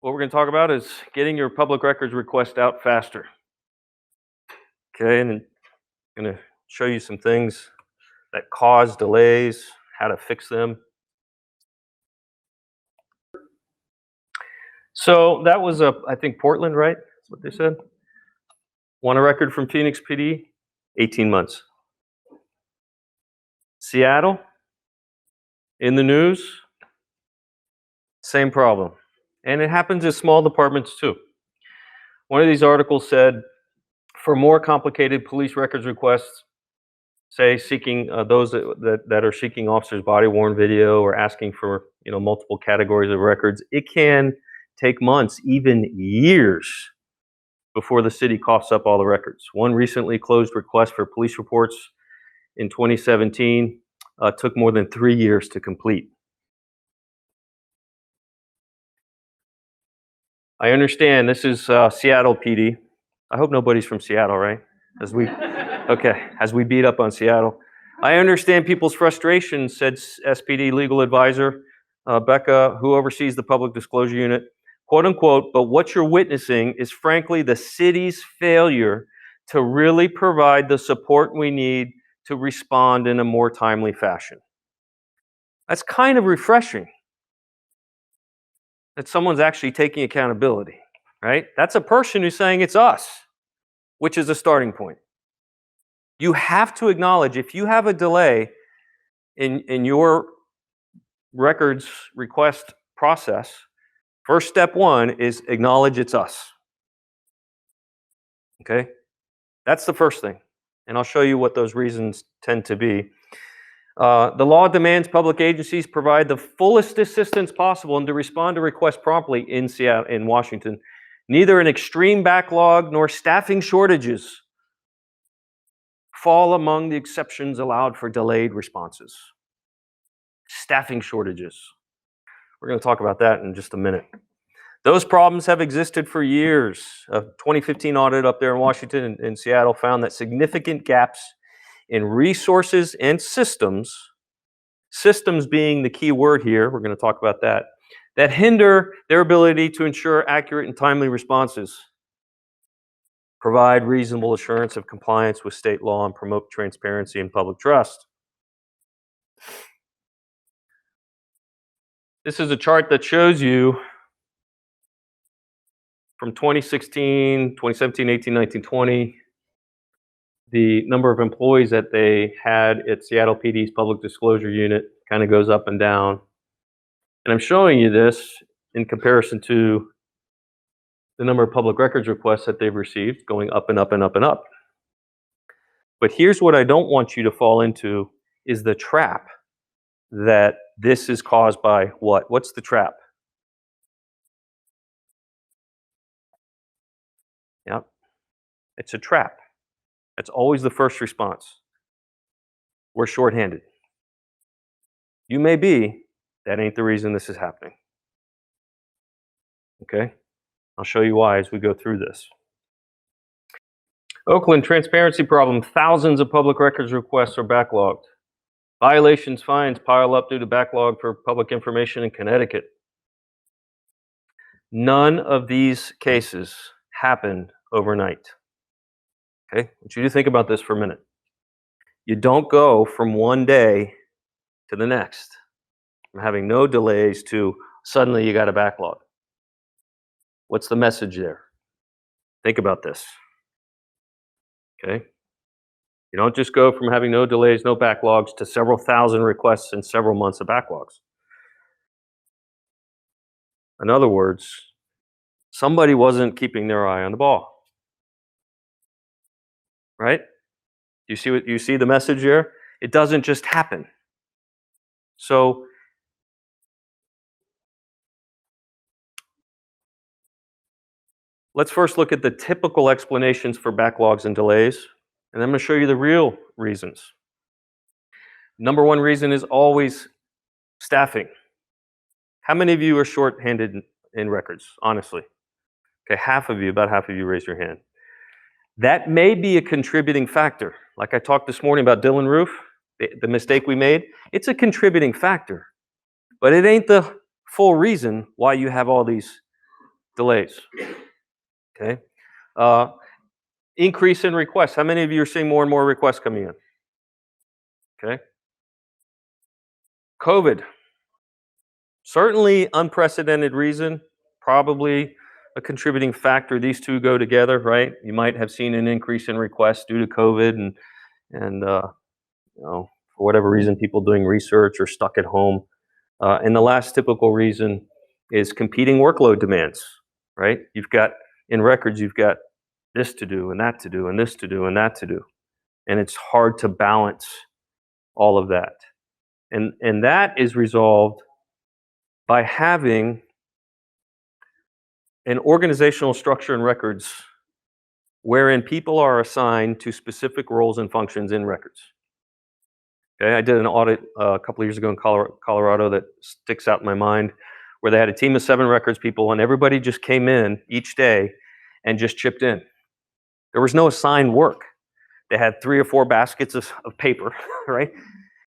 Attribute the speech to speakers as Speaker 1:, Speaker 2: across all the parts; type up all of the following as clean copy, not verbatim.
Speaker 1: What we're going to talk about is getting your public records request out faster. Okay, and I'm going to show you some things that cause delays, how to fix them. So that was I think Portland, right? That's what they said. Want a record from Phoenix PD? 18 months. Seattle, in the news, same problem. And it happens in small departments too. One of these articles said, for more complicated police records requests, say seeking those that are seeking officers' body-worn video or asking for multiple categories of records, it can take months, even years, before the city coughs up all the records. One recently closed request for police reports in 2017 took more than 3 years to complete. I understand this is Seattle PD. I hope nobody's from Seattle, right? As we beat up on Seattle. I understand people's frustration, said SPD legal advisor Becca, who oversees the public disclosure unit, quote unquote, but what you're witnessing is frankly the city's failure to really provide the support we need to respond in a more timely fashion. That's kind of refreshing that someone's actually taking accountability, right? That's a person who's saying it's us, which is a starting point. You have to acknowledge if you have a delay in your records request process, first step one is acknowledge it's us. Okay? That's the first thing. And I'll show you what those reasons tend to be. The law demands public agencies provide the fullest assistance possible and to respond to requests promptly in Seattle, in Washington. Neither an extreme backlog nor staffing shortages fall among the exceptions allowed for delayed responses. Staffing shortages. We're going to talk about that in just a minute. Those problems have existed for years. A 2015 audit up there in Washington and Seattle found that significant gaps in resources and systems being the key word here, we're going to talk about that hinder their ability to ensure accurate and timely responses, provide reasonable assurance of compliance with state law, and promote transparency and public trust. This is a chart that shows you from 2016, 2017, 18, 19, 20, the number of employees that they had at Seattle PD's public disclosure unit kind of goes up and down. And I'm showing you this in comparison to the number of public records requests that they've received, going up and up and up and up. But here's what I don't want you to fall into is the trap that this is caused by what? What's the trap? Yep, it's a trap. That's always the first response. We're shorthanded. You may be, that ain't the reason this is happening. Okay? I'll show you why as we go through this. Oakland, transparency problem. Thousands of public records requests are backlogged. Violations, fines pile up due to backlog for public information in Connecticut. None of these cases happened overnight. Okay? I want you to think about this for a minute. You don't go from one day to the next, from having no delays to suddenly you got a backlog. What's the message there? Think about this. Okay? You don't just go from having no delays, no backlogs to several thousand requests and several months of backlogs. In other words, somebody wasn't keeping their eye on the ball. Right? You see the message there? It doesn't just happen. So let's first look at the typical explanations for backlogs and delays, and I'm going to show you the real reasons. Number one reason is always staffing. How many of you are short-handed in records, honestly? Okay, about half of you raise your hand. That may be a contributing factor. Like I talked this morning about Dylan Roof, the mistake we made, it's a contributing factor. But it ain't the full reason why you have all these Delays. Okay. Uh, increase in requests. How many of you are seeing more and more requests coming in? Okay. COVID. Certainly unprecedented reason, probably a contributing factor. These two go together, right? You might have seen an increase in requests due to COVID and for whatever reason, people doing research or stuck at home. And the last typical reason is competing workload demands, right? You've got in records, you've got this to do and that to do and this to do and that to do. And it's hard to balance all of that. And that is resolved by having an organizational structure in records wherein people are assigned to specific roles and functions in records. Okay, I did an audit a couple of years ago in Colorado that sticks out in my mind, where they had a team of 7 records people, and everybody just came in each day and just chipped in. There was no assigned work. They had 3 or 4 baskets of paper, right?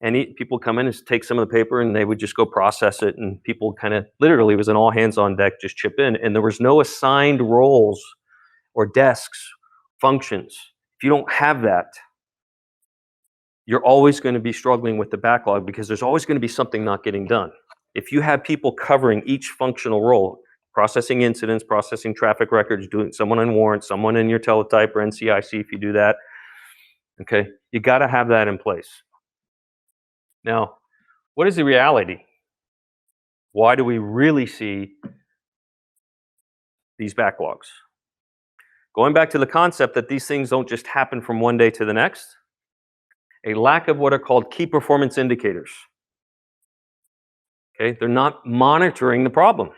Speaker 1: And people come in and take some of the paper, and they would just go process it, and people kind of literally it was an all hands on deck, just chip in, and there was no assigned roles or desks, functions. If you don't have that, you're always going to be struggling with the backlog because there's always going to be something not getting done. If you have people covering each functional role, processing incidents, processing traffic records, doing someone in warrants, someone in your teletype or NCIC if you do that, okay, you got to have that in place. Now, what is the reality? Why do we really see these backlogs? Going back to the concept that these things don't just happen from one day to the next, a lack of what are called key performance indicators. Okay, they're not monitoring the problem.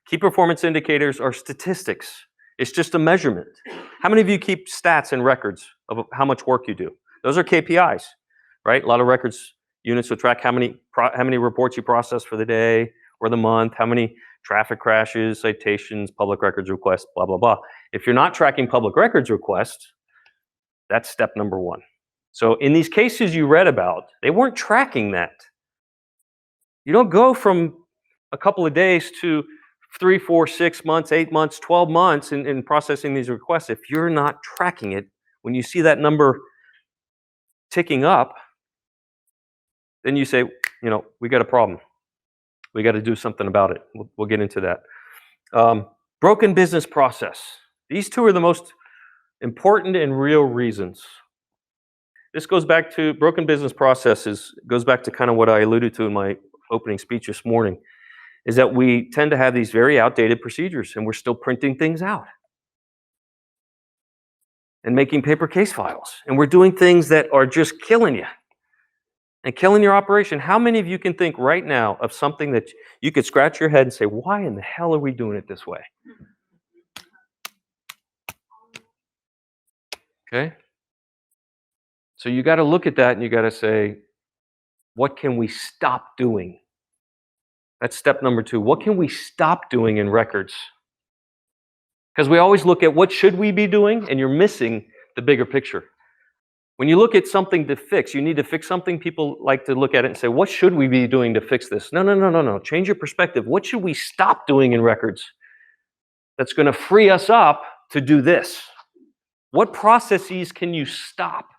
Speaker 1: Key performance indicators are statistics. It's just a measurement. How many of you keep stats and records of how much work you do? Those are KPIs, right? A lot of records units will track how many reports you process for the day or the month, how many traffic crashes, citations, public records requests, blah, blah, blah. If you're not tracking public records requests, that's step number 1. So in these cases you read about, they weren't tracking that. You don't go from a couple of days to 3, 4, 6 months, 8 months, 12 months in processing these requests if you're not tracking it. When you see that number ticking up, then you say, we got a problem. We got to do something about it. We'll get into that. Broken business process. These two are the most important and real reasons. This goes back to broken business processes, goes back to kind of what I alluded to in my opening speech this morning, is that we tend to have these very outdated procedures and we're still printing things out and making paper case files. And we're doing things that are just killing you and killing your operation. How many of you can think right now of something that you could scratch your head and say, why in the hell are we doing it this way? Okay? So you got to look at that and you got to say, what can we stop doing? That's step number 2. What can we stop doing in records? Because we always look at what should we be doing, and you're missing the bigger picture. When you look at something to fix, you need to fix something, people like to look at it and say, what should we be doing to fix this? No. Change your perspective. What should we stop doing in records that's going to free us up to do this? What processes can you stop?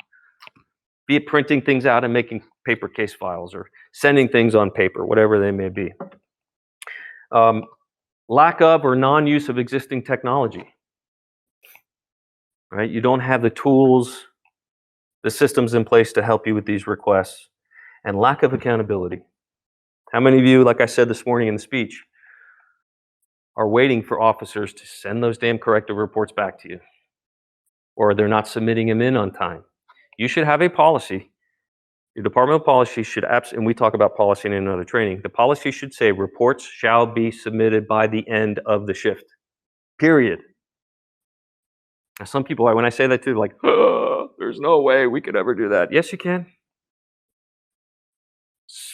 Speaker 1: Be it printing things out and making paper case files or sending things on paper, whatever they may be. Lack of or non-use of existing technology. Right? You don't have the tools, the systems in place to help you with these requests. And lack of accountability. How many of you, like I said this morning in the speech, are waiting for officers to send those damn corrective reports back to you? Or they're not submitting them in on time? You should have a policy. Your departmental policy should and we talk about policy in another training. The policy should say reports shall be submitted by the end of the shift. Period. Now, some people, when I say that too, like, oh, there's no way we could ever do that. Yes, you can.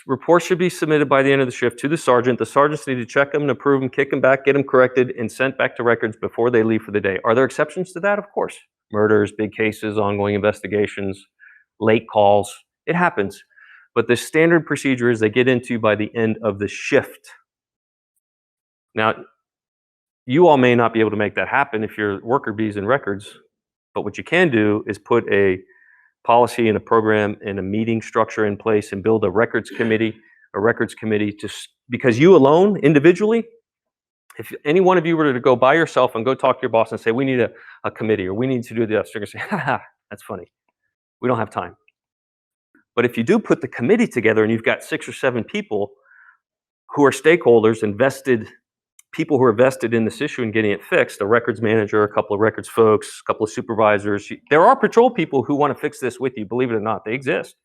Speaker 1: Reports should be submitted by the end of the shift to the sergeant. The sergeants need to check them and approve them, kick them back, get them corrected, and sent back to records before they leave for the day. Are there exceptions to that? Of course. Murders, big cases, ongoing investigations, late calls. It happens. But the standard procedure is they get into by the end of the shift. Now, You all may not be able to make that happen if you're worker bees and records, but what you can do is put a policy and a program and a meeting structure in place and build a records committee, because you alone, individually, if any one of you were to go by yourself and go talk to your boss and say, we need a committee or we need to do this, they're gonna say, haha, that's funny. We don't have time. But if you do put the committee together and you've got 6 or 7 people who are stakeholders, people who are vested in this issue and getting it fixed, a records manager, a couple of records folks, a couple of supervisors. There are patrol people who want to fix this with you, believe it or not, they exist.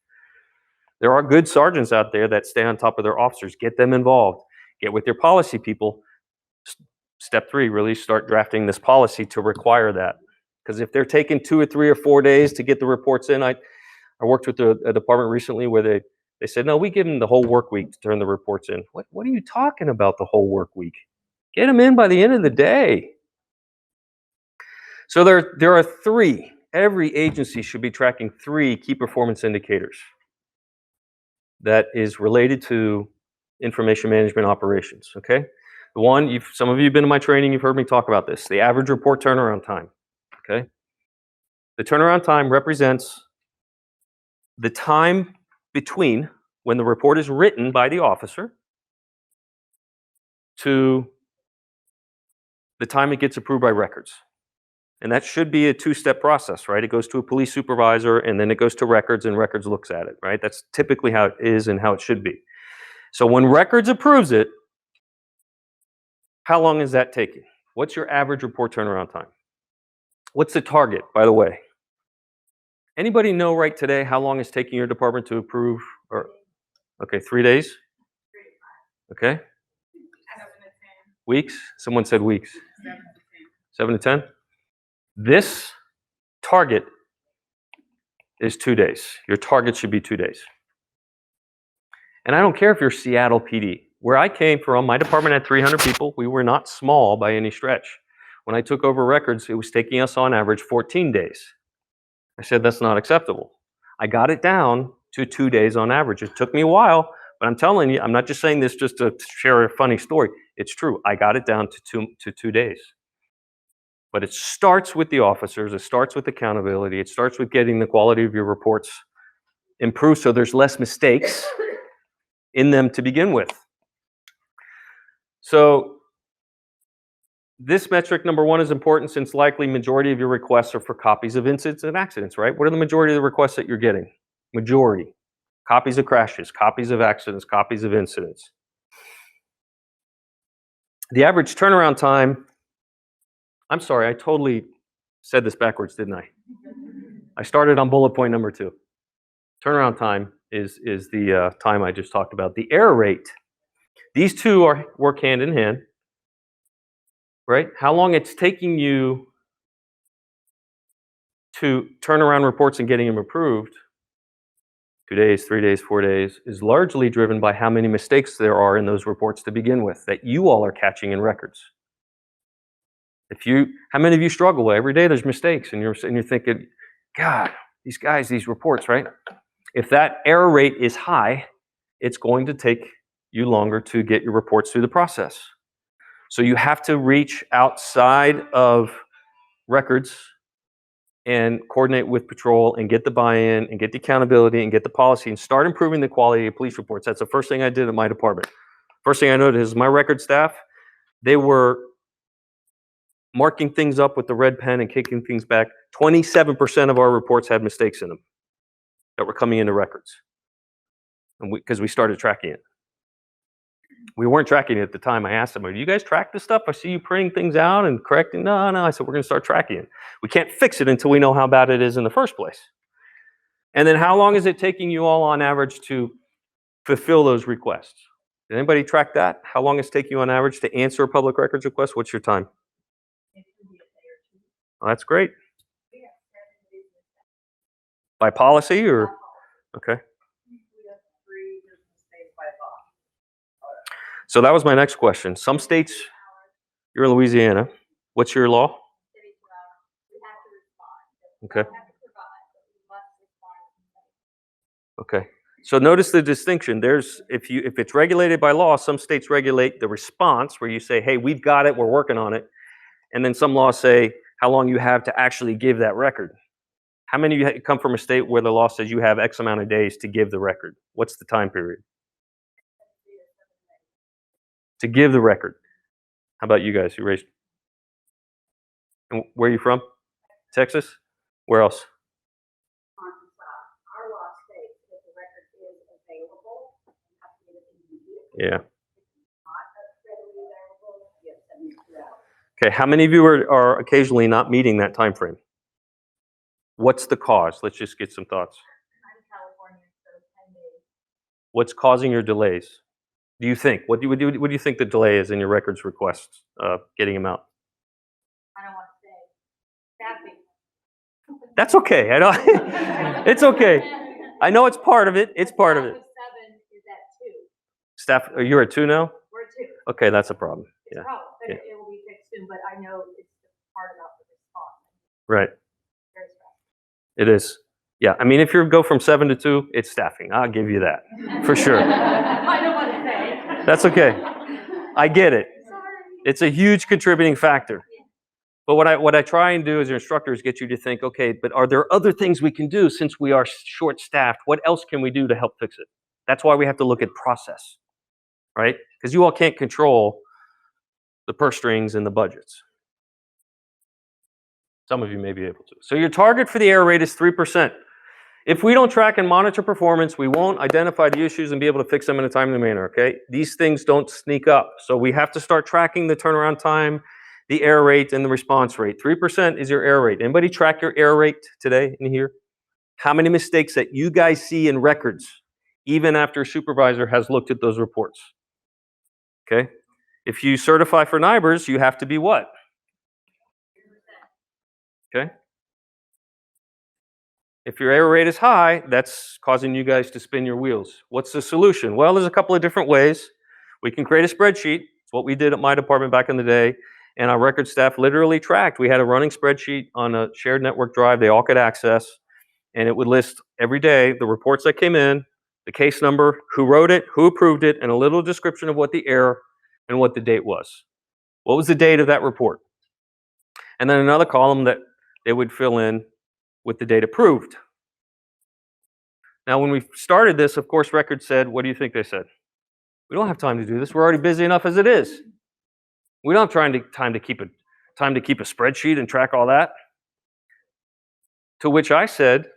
Speaker 1: There are good sergeants out there that stay on top of their officers. Get them involved. Get with your policy people. Step 3, really start drafting this policy to require that. Because if they're taking 2 or 3 or 4 days to get the reports in, I worked with a department recently where they said, no, we give them the whole work week to turn the reports in. What are you talking about, the whole work week? Get them in by the end of the day. So there are 3. Every agency should be tracking 3 key performance indicators that is related to information management operations, okay? The one, some of you have been in my training, you've heard me talk about this, the average report turnaround time, okay? The turnaround time represents the time between when the report is written by the officer to the time it gets approved by records. And that should be a 2-step process, right? It goes to a police supervisor and then it goes to records and records looks at it, right? That's typically how it is and how it should be. So when records approves it, how long is that taking? What's your average report turnaround time? What's the target, by the way? Anybody know right today how long it's taking your department to approve? Okay, 3 days? Okay. Weeks? Someone said weeks. 7 to 10? This target is 2 days. Your target should be 2 days. And I don't care if you're Seattle PD. Where I came from, my department had 300 people. We were not small by any stretch. When I took over records, it was taking us on average 14 days. I said, that's not acceptable. I got it down to 2 days on average. It took me a while, but I'm telling you, I'm not just saying this just to share a funny story. It's true. I got it down to 2 days. But it starts with the officers. It starts with accountability. It starts with getting the quality of your reports improved so there's less mistakes in them to begin with. So this metric, number 1, is important since likely majority of your requests are for copies of incidents and accidents, right? What are the majority of the requests that you're getting? Majority. Copies of crashes, copies of accidents, copies of incidents. The average turnaround time, I'm sorry, I totally said this backwards, didn't I? I started on bullet point number 2. Turnaround time is the time I just talked about. The error rate, these two work hand in hand, right? How long it's taking you to turn around reports and getting them approved, 2 days, 3 days, 4 days, is largely driven by how many mistakes there are in those reports to begin with that you all are catching in records. How many of you struggle? Every day there's mistakes and you're thinking, God, these guys, these reports, right? If that error rate is high, it's going to take you longer to get your reports through the process. So you have to reach outside of records and coordinate with patrol and get the buy-in and get the accountability and get the policy and start improving the quality of police reports. That's the first thing I did in my department. First thing I noticed is my record staff, they were marking things up with the red pen and kicking things back. 27% of our reports had mistakes in them that were coming into records, and because we started tracking it. We weren't tracking it at the time. I asked them, do you guys track this stuff? I see you printing things out and correcting. No. I said, we're going to start tracking it. We can't fix it until we know how bad it is in the first place. And then how long is it taking you all on average to fulfill those requests? Did anybody track that? How long it's taking you on average to answer a public records request? What's your time? Oh, that's great. By policy or? Okay. So that was my next question. Some states, you're in Louisiana. What's your law? Okay. Okay. So notice the distinction. There's if it's regulated by law, some states regulate the response where you say, "Hey, we've got it, we're working on it," and then some laws say how long you have to actually give that record. How many of you come from a state where the law says you have X amount of days to give the record? What's the time period to give the record? How about you guys? You raised? And where are you from? Texas? Where else?
Speaker 2: Our law states that the record is available, you have to give it immediately.
Speaker 1: Yeah.
Speaker 2: If it's not readily available, you have 72 hours.
Speaker 1: Okay. How many of you are occasionally not meeting that time frame? What's the cause? Let's just get some thoughts.
Speaker 2: I'm California, so 10 days.
Speaker 1: What's causing your delays? Do you think? What do you think the delay is in your records requests, getting them out?
Speaker 2: I don't want to say. Staffing.
Speaker 1: That's okay. I know. It's okay. I know it's part of it. It's part of it.
Speaker 2: 7 is at 2.
Speaker 1: Staff, you're at 2 now?
Speaker 2: We're at 2.
Speaker 1: Okay, that's a problem.
Speaker 2: It's
Speaker 1: Yeah.
Speaker 2: a problem.
Speaker 1: Yeah.
Speaker 2: It will be fixed soon, but I know it's the part about the response.
Speaker 1: Right.
Speaker 2: Very stressful.
Speaker 1: It is. Yeah. I mean, if you go from 7 to 2, it's staffing. I'll give you that for sure.
Speaker 2: I don't want to say.
Speaker 1: That's okay. I get it.
Speaker 2: Sorry.
Speaker 1: It's a huge contributing factor. But what I try and do as your instructor is get you to think, okay, but are there other things we can do since we are short-staffed? What else can we do to help fix it? That's why we have to look at process, right? Because you all can't control the purse strings and the budgets. Some of you may be able to. So your target for the error rate is 3%. If we don't track and monitor performance, we won't identify the issues and be able to fix them in a timely manner, okay? These things don't sneak up. So we have to start tracking the turnaround time, the error rate, and the response rate. 3% is your error rate. Anybody track your error rate today in here? How many mistakes that you guys see in records, even after a supervisor has looked at those reports? Okay? If you certify for NIBRS, you have to be what? Okay? If your error rate is high, that's causing you guys to spin your wheels. What's the solution? Well, there's a couple of different ways. We can create a spreadsheet. It's what we did at my department back in the day. And our record staff literally tracked. We had a running spreadsheet on a shared network drive they all could access. And it would list every day the reports that came in, the case number, who wrote it, who approved it, and a little description of what the error and what the date was. What was the date of that report? And then another column that they would fill in with the date approved. Now, when we started this, of course, record said, what do you think they said? We don't have time to do this. We're already busy enough as it is. We don't have time to keep a spreadsheet and track all that. To which I said,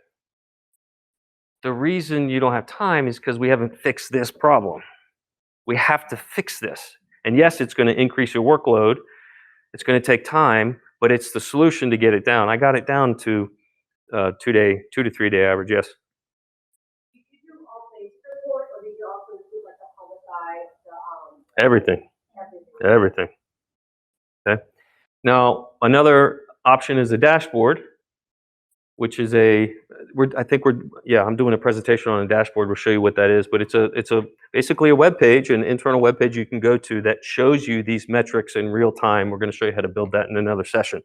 Speaker 1: the reason you don't have time is because we haven't fixed this problem. We have to fix this. And yes, it's going to increase your workload. It's going to take time, but it's the solution to get it down. I got it down to 2 to 3 day average, yes.
Speaker 2: Did you do all things report, or did you also include like the homicide,
Speaker 1: Everything.
Speaker 2: everything?
Speaker 1: Okay. Now, another option is a dashboard, which is I'm doing a presentation on a dashboard. We'll show you what that is, but it's basically a web page, an internal web page you can go to that shows you these metrics in real time. We're going to show you how to build that in another session.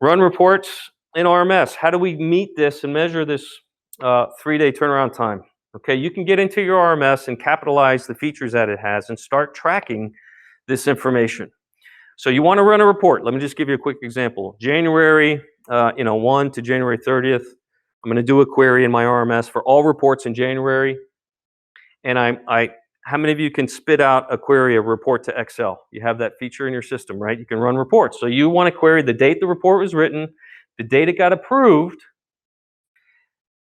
Speaker 1: Run reports in RMS. How do we meet this and measure this 3-day turnaround time? Okay, you can get into your RMS and capitalize the features that it has and start tracking this information. So you want to run a report. Let me just give you a quick example. January 1 to January 30th, I'm going to do a query in my RMS for all reports in January. And how many of you can spit out a query, a report to Excel? You have that feature in your system, right? You can run reports. So you want to query the date the report was written, the date it got approved.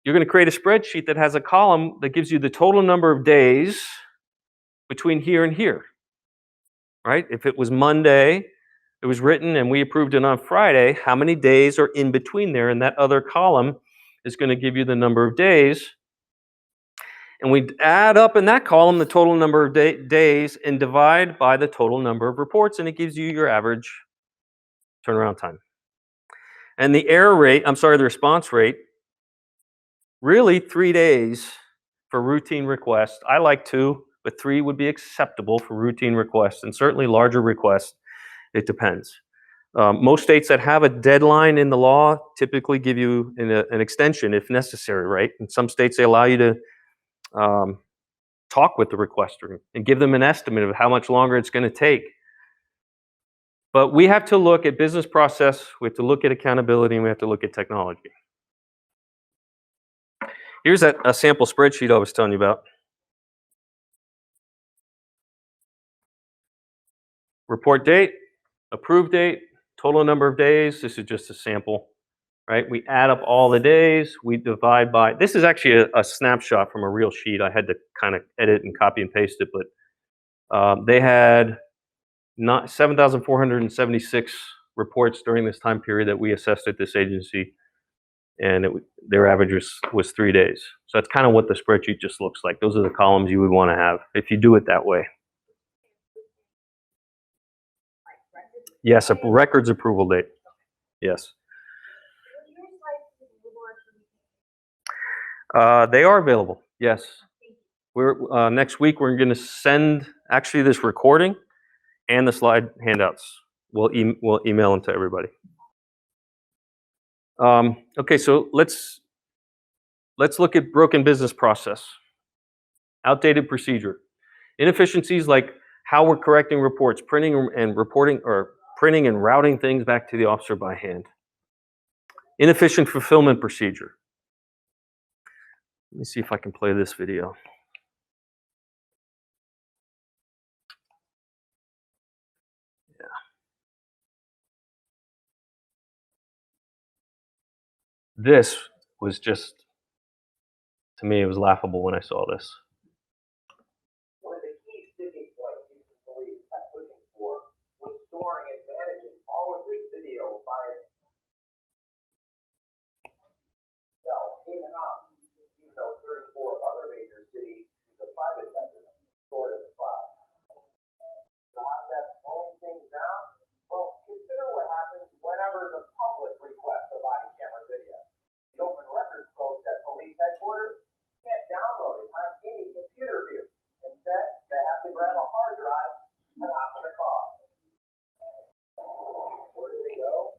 Speaker 1: You're going to create a spreadsheet that has a column that gives you the total number of days between here and here, right? If it was Monday, it was written and we approved it on Friday, how many days are in between there? And that other column is going to give you the number of days. And we add up in that column the total number of days and divide by the total number of reports, and it gives you your average turnaround time. And the the response rate, really 3 days for routine requests. I like 2, but 3 would be acceptable for routine requests, and certainly larger requests. It depends. Most states that have a deadline in the law typically give you an extension if necessary, right? In some states, they allow you to talk with the requester and give them an estimate of how much longer it's going to take. But we have to look at business process, we have to look at accountability, and we have to look at technology. Here's a sample spreadsheet I was telling you about. Report date, approved date, total number of days. This is just a sample, right? We add up all the days, we divide by, this is actually a snapshot from a real sheet. I had to kind of edit and copy and paste it, but they had 7,476 reports during this time period that we assessed at this agency, and their average was 3 days. So that's kind of what the spreadsheet just looks like. Those are the columns you would want to have if you do it that way. Yes, a records approval date. Yes. They are available. Yes. We're next week we're going to send actually this recording and the slide handouts. We'll email them to everybody. Okay, so let's look at broken business process, outdated procedure, inefficiencies like how we're correcting reports, printing and reporting, or printing and routing things back to the officer by hand, inefficient fulfillment procedure. Let me see if I can play this video. This was just, to me, it was laughable when I saw this.
Speaker 3: One of the key sticking points these employees kept looking for was storing and managing all of this video by itself in-house, even though 34 other major cities use a private vendor stored in the cloud. So how does that slowing things down? Well, consider what happens whenever the public requests a body camera video. The open records folks at police headquarters can't download it on any computer view. Instead, they have to grab a hard drive and hop in the car. Where do they go?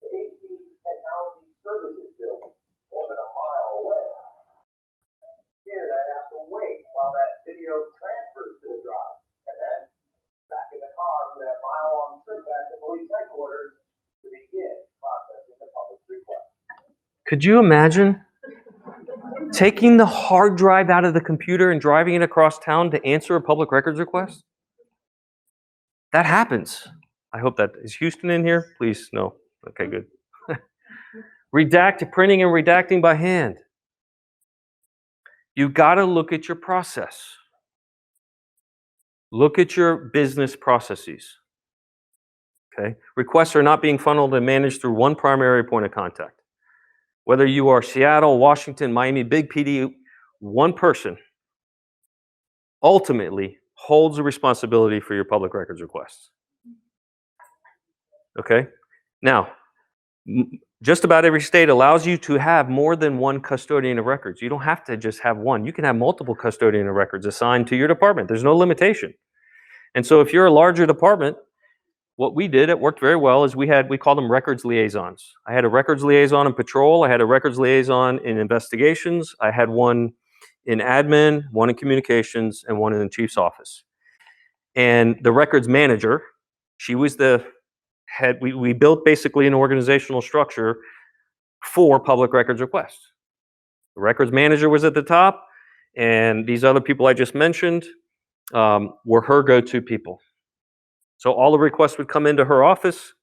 Speaker 3: The AT Technology Services Building, more than a mile away. Here, they have to wait while that video transfers to the drive, and then back in the car for that mile-long trip back to police headquarters to begin processing the public request.
Speaker 1: Could you imagine taking the hard drive out of the computer and driving it across town to answer a public records request? That happens. I hope that is Houston in here? Please, no. Okay, good. Printing and redacting by hand. You got to look at your process. Look at your business processes. Okay? Requests are not being funneled and managed through one primary point of contact. Whether you are Seattle, Washington, Miami, big PD, one person ultimately holds the responsibility for your public records requests. Okay? Now, just about every state allows you to have more than one custodian of records. You don't have to just have one. You can have multiple custodian of records assigned to your department. There's no limitation. And so if you're a larger department, what we did, it worked very well, is we called them records liaisons. I had a records liaison in patrol, I had a records liaison in investigations, I had one in admin, one in communications, and one in the chief's office. And the records manager, she was the head. We built basically an organizational structure for public records requests. The records manager was at the top, and these other people I just mentioned were her go-to people. So all the requests would come into her office,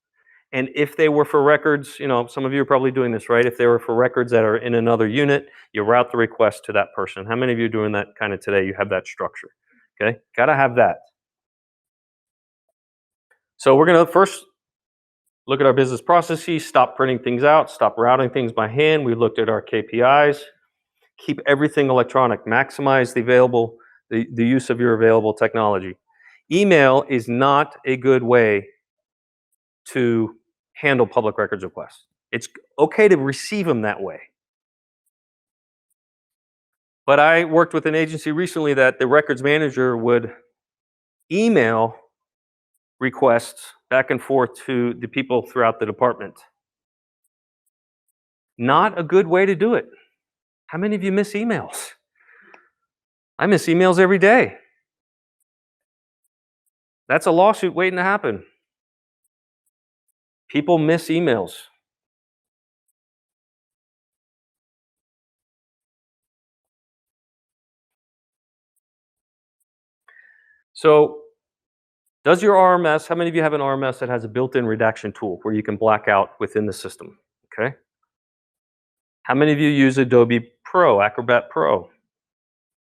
Speaker 1: and if they were for records, some of you are probably doing this, right? If they were for records that are in another unit, you route the request to that person. How many of you are doing that kind of today? You have that structure, okay? Got to have that. So we're going to first look at our business processes, stop printing things out, stop routing things by hand. We looked at our KPIs, keep everything electronic, maximize the use of your available technology. Email is not a good way to handle public records requests. It's okay to receive them that way. But I worked with an agency recently that the records manager would email requests back and forth to the people throughout the department. Not a good way to do it. How many of you miss emails? I miss emails every day. That's a lawsuit waiting to happen. People miss emails. So, does your RMS, how many of you have an RMS that has a built-in redaction tool where you can black out within the system? Okay. How many of you use Adobe Pro, Acrobat Pro?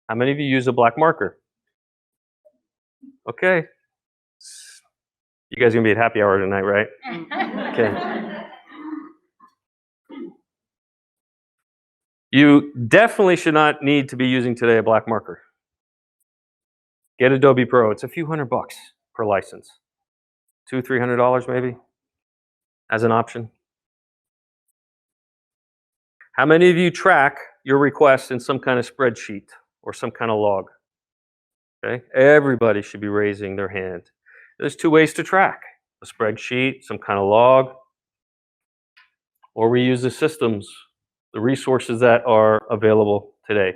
Speaker 1: How many of you use a black marker? Okay. You guys are gonna be at happy hour tonight, right? Okay. You definitely should not need to be using today a black marker. Get Adobe Pro. It's a few $100 per license. $200-300 maybe as an option. How many of you track your requests in some kind of spreadsheet or some kind of log? Okay, everybody should be raising their hand. There's two ways to track: a spreadsheet, some kind of log, or we use the systems, the resources that are available today.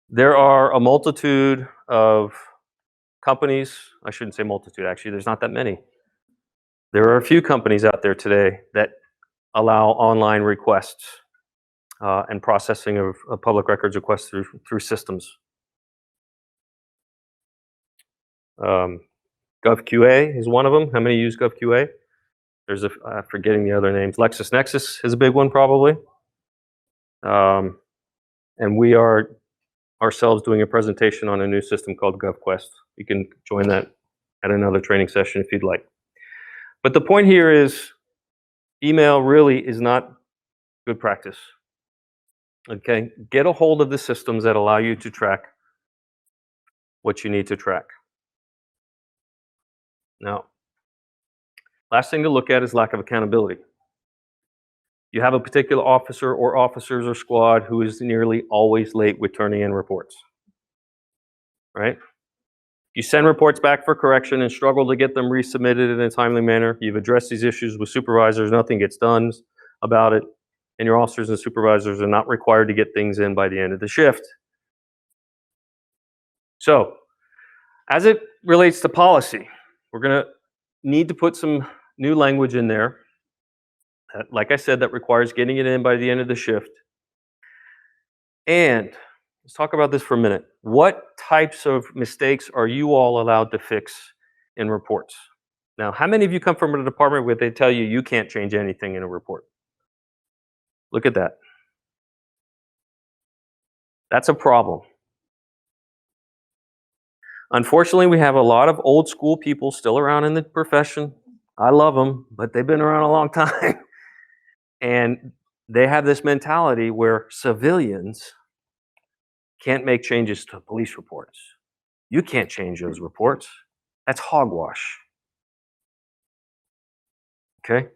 Speaker 1: There are a multitude of companies. I shouldn't say multitude, actually, there's not that many. There are a few companies out there today that allow online requests and processing of public records requests through systems. GovQA is one of them. How many use GovQA? There's I'm forgetting the other names. LexisNexis is a big one probably. And we are ourselves doing a presentation on a new system called GovQuest. You can join that at another training session if you'd like. But the point here is email really is not good practice. Okay, get a hold of the systems that allow you to track what you need to track. Now, last thing to look at is lack of accountability. You have a particular officer or officers or squad who is nearly always late with turning in reports, right? You send reports back for correction and struggle to get them resubmitted in a timely manner. You've addressed these issues with supervisors, nothing gets done about it, and your officers and supervisors are not required to get things in by the end of the shift. So, as it relates to policy, we're going to need to put some new language in there. Like I said, that requires getting it in by the end of the shift. And let's talk about this for a minute. What types of mistakes are you all allowed to fix in reports? Now, how many of you come from a department where they tell you you can't change anything in a report? Look at that. That's a problem. Unfortunately, we have a lot of old school people still around in the profession. I love them, but they've been around a long time. And they have this mentality where civilians can't make changes to police reports. You can't change those reports. That's hogwash. Okay?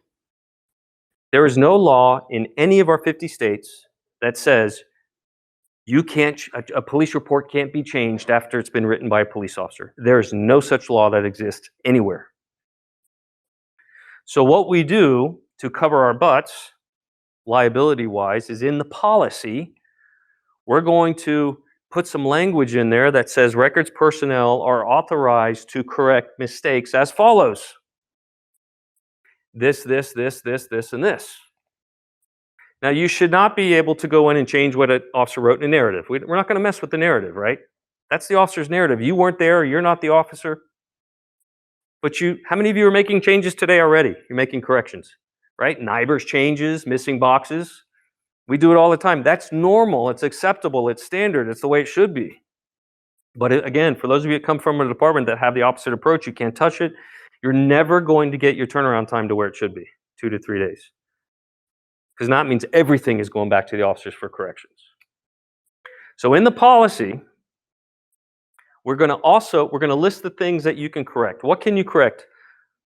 Speaker 1: There is no law in any of our 50 states that says you can't, a police report can't be changed after it's been written by a police officer. There is no such law that exists anywhere. So what we do to cover our butts, liability-wise, is in the policy, we're going to put some language in there that says records personnel are authorized to correct mistakes as follows. This, and this. Now, you should not be able to go in and change what an officer wrote in a narrative. We're not going to mess with the narrative, right? That's the officer's narrative. You weren't there, you're not the officer. But how many of you are making changes today already? You're making corrections, right? NIBRS changes, missing boxes. We do it all the time. That's normal, it's acceptable, it's standard, it's the way it should be. But again, for those of you that come from a department that have the opposite approach, you can't touch it, you're never going to get your turnaround time to where it should be, 2 to 3 days. Because that means everything is going back to the officers for corrections. So in the policy, we're going to list the things that you can correct. What can you correct?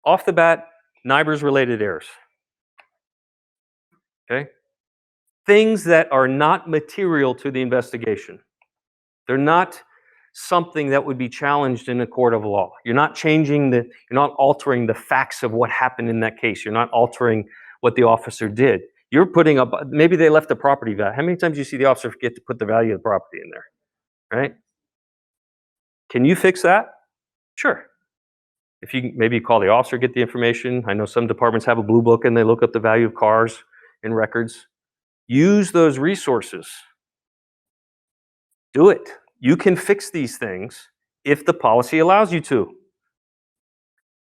Speaker 1: Off the bat, NIBRS related errors. Okay? Things that are not material to the investigation. They're not something that would be challenged in a court of law. You're not you're not altering the facts of what happened in that case. You're not altering what the officer did. You're putting up, maybe they left the property value. How many times do you see the officer forget to put the value of the property in there, right? Can you fix that? Sure. If you maybe call the officer, get the information. I know some departments have a blue book and they look up the value of cars in records. Use those resources. Do it. You can fix these things if the policy allows you to.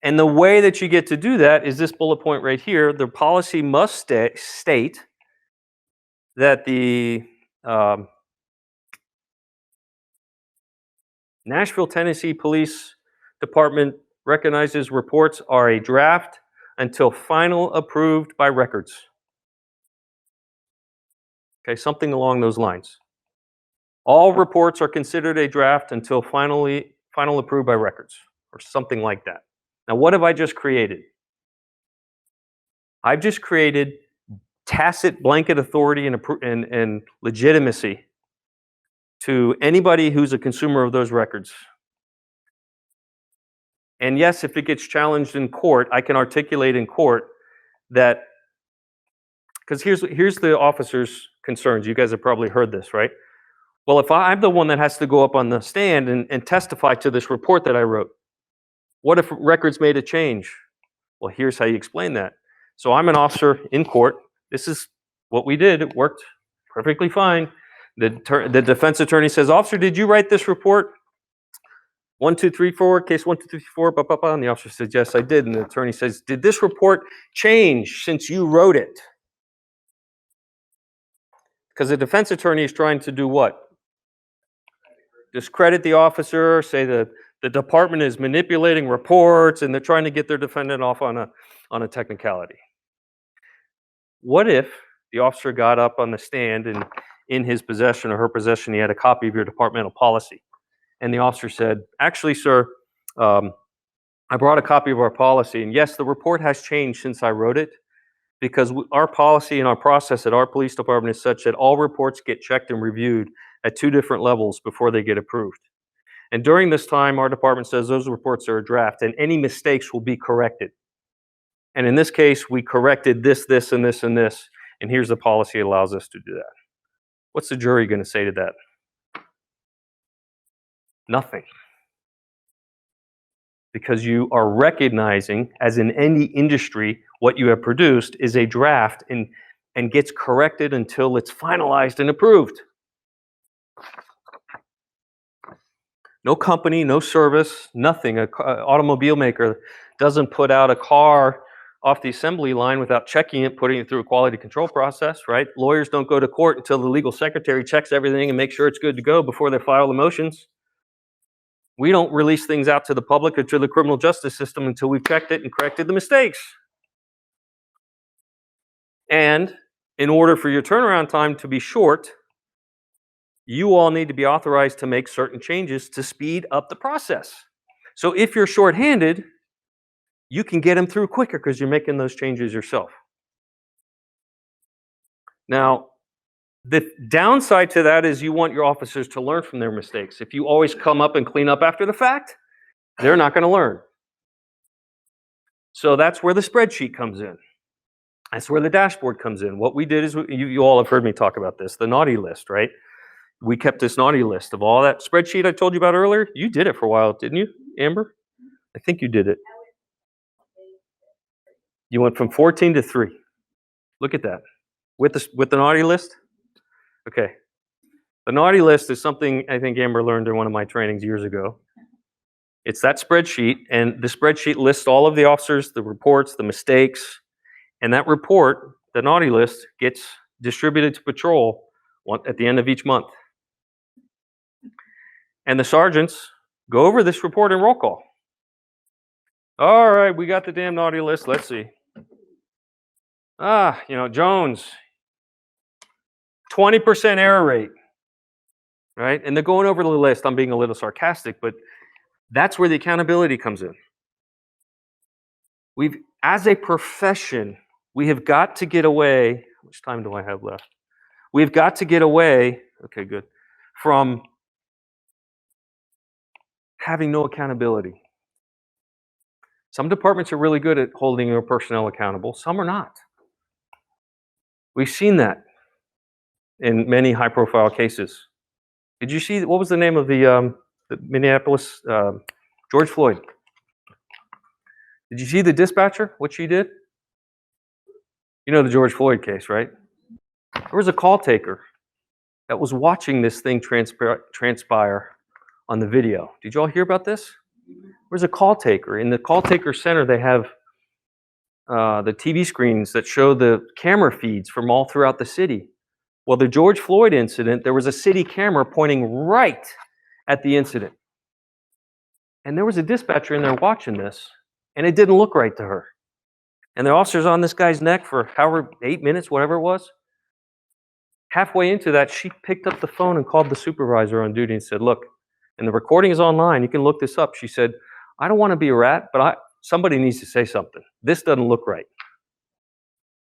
Speaker 1: And the way that you get to do that is this bullet point right here. The policy must state that the Nashville, Tennessee Police Department recognizes reports are a draft until final approved by records. Okay, something along those lines. All reports are considered a draft until final approved by records, or something like that. Now, what have I just created? I've just created tacit blanket authority and legitimacy to anybody who's a consumer of those records. And yes, if it gets challenged in court, I can articulate in court that, because here's the officer's concerns. You guys have probably heard this, right? Well, if I'm the one that has to go up on the stand and testify to this report that I wrote, what if records made a change? Well, here's how you explain that. So I'm an officer in court. This is what we did. It worked perfectly fine. The defense attorney says, "Officer, did you write this report? 1, 2, 3, 4, case 1, 2, 3, 4, blah, blah, blah." And the officer says, "Yes, I did." And the attorney says, "Did this report change since you wrote it?" Because the defense attorney is trying to do what? Discredit the officer, say that the department is manipulating reports, and they're trying to get their defendant off on a technicality. What if the officer got up on the stand and in his possession or her possession, he had a copy of your departmental policy, and the officer said, "Actually, sir, I brought a copy of our policy, and yes, the report has changed since I wrote it, because our policy and our process at our police department is such that all reports get checked and reviewed at 2 different levels before they get approved. And during this time, our department says those reports are a draft, and any mistakes will be corrected. And in this case, we corrected this, this, and this, and this, and here's the policy that allows us to do that." What's the jury going to say to that? Nothing. Because you are recognizing, as in any industry, what you have produced is a draft and gets corrected until it's finalized and approved. No company, no service, nothing. An automobile maker doesn't put out a car off the assembly line without checking it, putting it through a quality control process, right? Lawyers don't go to court until the legal secretary checks everything and makes sure it's good to go before they file the motions. We don't release things out to the public or to the criminal justice system until we've checked it and corrected the mistakes. And in order for your turnaround time to be short, you all need to be authorized to make certain changes to speed up the process. So if you're shorthanded, you can get them through quicker because you're making those changes yourself. Now, the downside to that is you want your officers to learn from their mistakes. If you always come up and clean up after the fact, they're not going to learn. So that's where the spreadsheet comes in. That's where the dashboard comes in. What we did is, you all have heard me talk about this, the naughty list, right? We kept this naughty list of all that spreadsheet I told you about earlier. You did it for a while, didn't you, Amber? I think you did it. You went from 14 to 3. Look at that. With the naughty list? Okay. The naughty list is something I think Amber learned in one of my trainings years ago. It's that spreadsheet, and the spreadsheet lists all of the officers, the reports, the mistakes, and that report, the naughty list, gets distributed to patrol at the end of each month. And the sergeants go over this report in roll call. All right, we got the damn naughty list. Let's see. Jones, 20% error rate, right? And they're going over the list. I'm being a little sarcastic, but that's where the accountability comes in. As a profession, we have got to get away. How much time do I have left? We've got to get away, okay, good, from having no accountability. Some departments are really good at holding their personnel accountable. Some are not. We've seen that in many high-profile cases. Did you see, what was the name of the Minneapolis, George Floyd? Did you see the dispatcher, what she did? You know the George Floyd case, right? There was a call taker that was watching this thing transpire on the video. Did you all hear about this? There's a call taker. In the call taker center, they have the TV screens that show the camera feeds from all throughout the city. Well, the George Floyd incident, there was a city camera pointing right at the incident. And there was a dispatcher in there watching this, and it didn't look right to her. And the officer's on this guy's neck for however, 8 minutes, whatever it was. Halfway into that, she picked up the phone and called the supervisor on duty and said, look, and the recording is online, you can look this up. She said, I don't want to be a rat, but somebody needs to say something. This doesn't look right.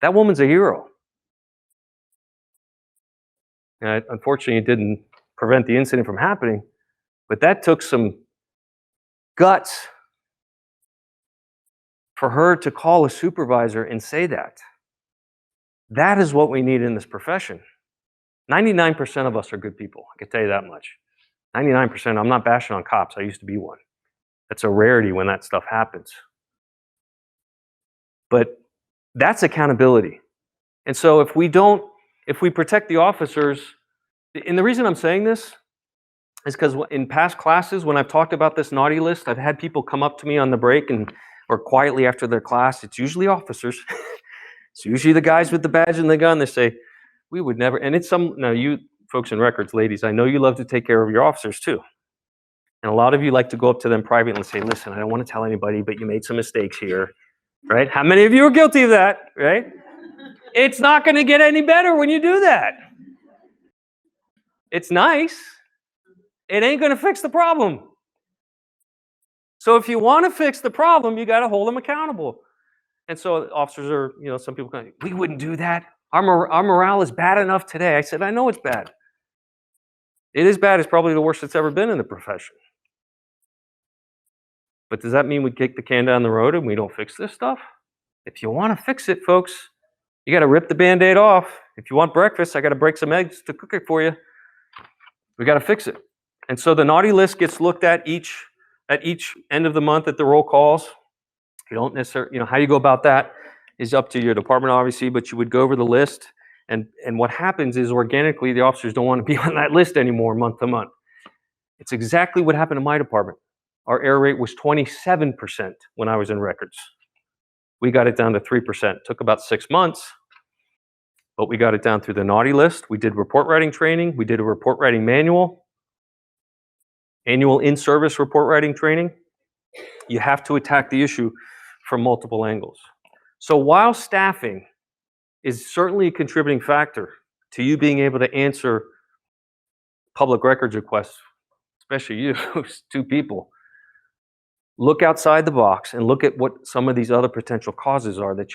Speaker 1: That woman's a hero. And unfortunately, it didn't prevent the incident from happening, but that took some guts for her to call a supervisor and say that. That is what we need in this profession. 99% of us are good people, I can tell you that much. 99%, I'm not bashing on cops, I used to be one. That's a rarity when that stuff happens. But that's accountability. And so if we protect the officers, and the reason I'm saying this is because in past classes, when I've talked about this naughty list, I've had people come up to me on the break or quietly after their class. It's usually officers. It's usually the guys with the badge and the gun. They say, we would never, and it's now you folks in records, ladies, I know you love to take care of your officers too. And a lot of you like to go up to them privately and say, listen, I don't want to tell anybody, but you made some mistakes here, right? How many of you are guilty of that, right? It's not going to get any better when you do that. It's nice. It ain't going to fix the problem. So if you want to fix the problem, you got to hold them accountable. And so officers are, some people going, we wouldn't do that. Our morale is bad enough today. I said, I know it's bad. It is bad. It's probably the worst it's ever been in the profession. But does that mean we kick the can down the road and we don't fix this stuff? If you want to fix it, folks, you got to rip the Band-Aid off. If you want breakfast, I got to break some eggs to cook it for you. We got to fix it. And so the naughty list gets looked at each end of the month at the roll calls. You don't necessarily, how you go about that is up to your department, obviously, but you would go over the list. And what happens is organically, the officers don't want to be on that list anymore month to month. It's exactly what happened in my department. Our error rate was 27% when I was in records. We got it down to 3%. Took about 6 months, but we got it down through the naughty list. We did report writing training. We did a report writing manual, annual in-service report writing training. You have to attack the issue from multiple angles. So while staffing is certainly a contributing factor to you being able to answer public records requests, especially you, two people, look outside the box and look at what some of these other potential causes are that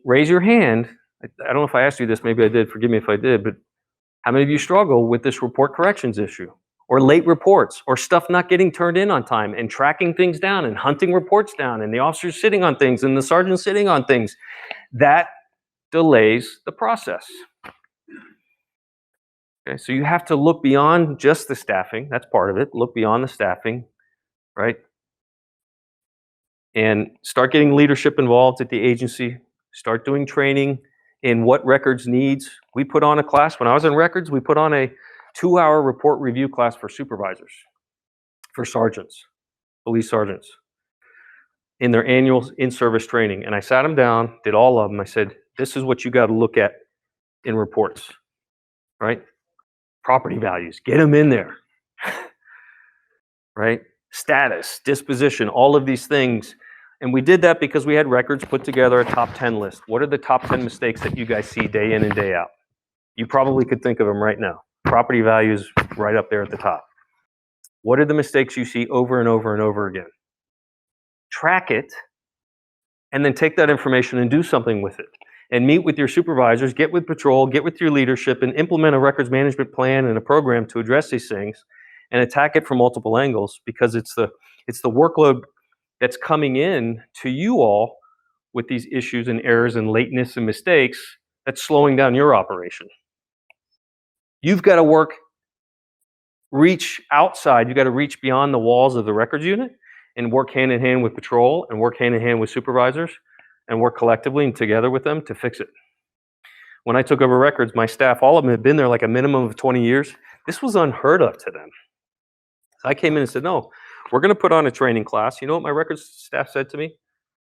Speaker 1: raise your hand. I don't know if I asked you this, maybe I did, forgive me if I did, but how many of you struggle with this report corrections issue? Or late reports, or stuff not getting turned in on time, and tracking things down, and hunting reports down, and the officers sitting on things, and the sergeant sitting on things. That delays the process. Okay, so you have to look beyond just the staffing. That's part of it. Look beyond the staffing, right? And start getting leadership involved at the agency. Start doing training in what records needs. We put on a class, when I was in records, we put on a 2-hour report review class for supervisors, for sergeants, police sergeants, in their annual in-service training. And I sat them down, did all of them. I said, this is what you got to look at in reports, right? Property values, get them in there, right? Status, disposition, all of these things. And we did that because we had records put together a top 10 list. What are the top 10 mistakes that you guys see day in and day out? You probably could think of them right now. Property values right up there at the top. What are the mistakes you see over and over and over again? Track it, and then take that information and do something with it. And meet with your supervisors, get with patrol, get with your leadership, and implement a records management plan and a program to address these things and attack it from multiple angles, because it's the workload that's coming in to you all with these issues and errors and lateness and mistakes That's slowing down your operation. You've got to reach outside. You've got to reach beyond the walls of the records unit and work hand in hand with patrol and work hand in hand with supervisors and work collectively and together with them to fix it. When I took over records, my staff, all of them had been there like a minimum of 20 years. This was unheard of to them. So I came in and said, no, we're going to put on a training class. You know what my records staff said to me?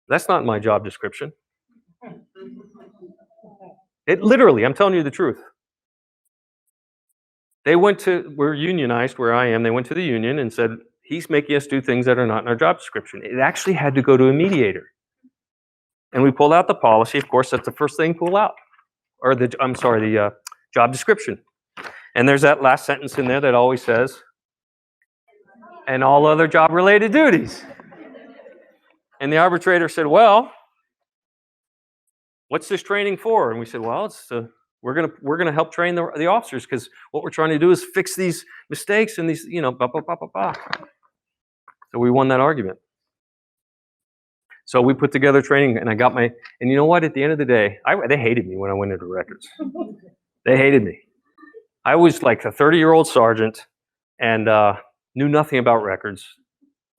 Speaker 1: That's not my job description. It literally, I'm telling you the truth. We're unionized where I am. They went to the union and said, he's making us do things that are not in our job description. It actually had to go to a mediator. And we pulled out the policy. Of course, that's the first thing pull out. Or the job description. And there's that last sentence in there that always says, and all other job-related duties. And the arbitrator said, well, what's this training for? And we said, well, we're gonna help train the officers because what we're trying to do is fix these mistakes and these, blah, blah, blah, blah, blah. So we won that argument. So we put together training, and I got and you know what? At the end of the day, they hated me when I went into records. They hated me. I was like a 30-year-old sergeant and knew nothing about records.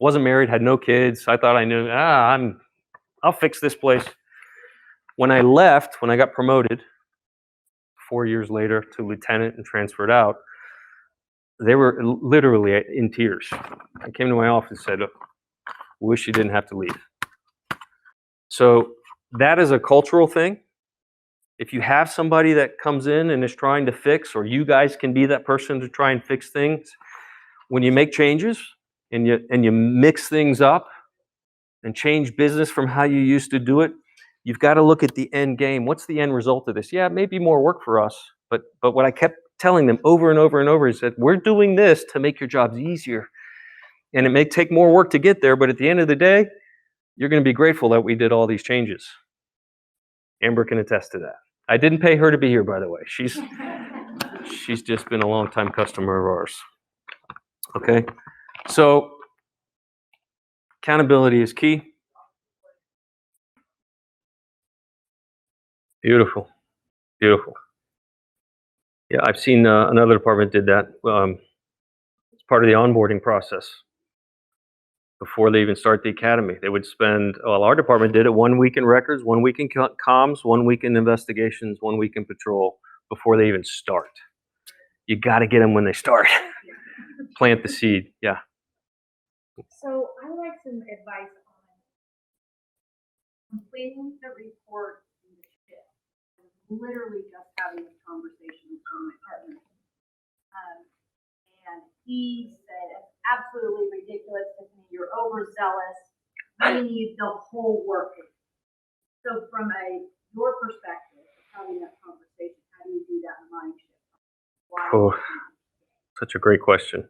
Speaker 1: Wasn't married, had no kids. I thought I knew, I'll fix this place. When I left, when I got promoted 4 years later to lieutenant and transferred out, they were literally in tears. I came to my office and said, wish you didn't have to leave. So that is a cultural thing. If you have somebody that comes in and is trying to fix, or you guys can be that person to try and fix things, when you make changes and you mix things up and change business from how you used to do it, you've got to look at the end game. What's the end result of this? Yeah, it may be more work for us, but what I kept telling them over and over and over is that we're doing this to make your jobs easier. And it may take more work to get there, but at the end of the day, you're going to be grateful that we did all these changes. Amber can attest to that. I didn't pay her to be here, by the way. She's just been a long-time customer of ours. Okay, so accountability is key. Beautiful, beautiful. Yeah, I've seen another department did that. It's part of the onboarding process. Before they even start the academy, they would our department did it 1 week in records, 1 week in comms, 1 week in investigations, 1 week in patrol before they even start. You got to get them when they start. Plant the seed, yeah.
Speaker 2: So I would like some advice on completing the report in the shift. I was literally just having this conversation with my partner. And he said, it's absolutely ridiculous, Tiffany, you're overzealous. We need the whole work. So from your perspective, having that conversation, how do you do that mind shift?
Speaker 1: Oh, such a great question.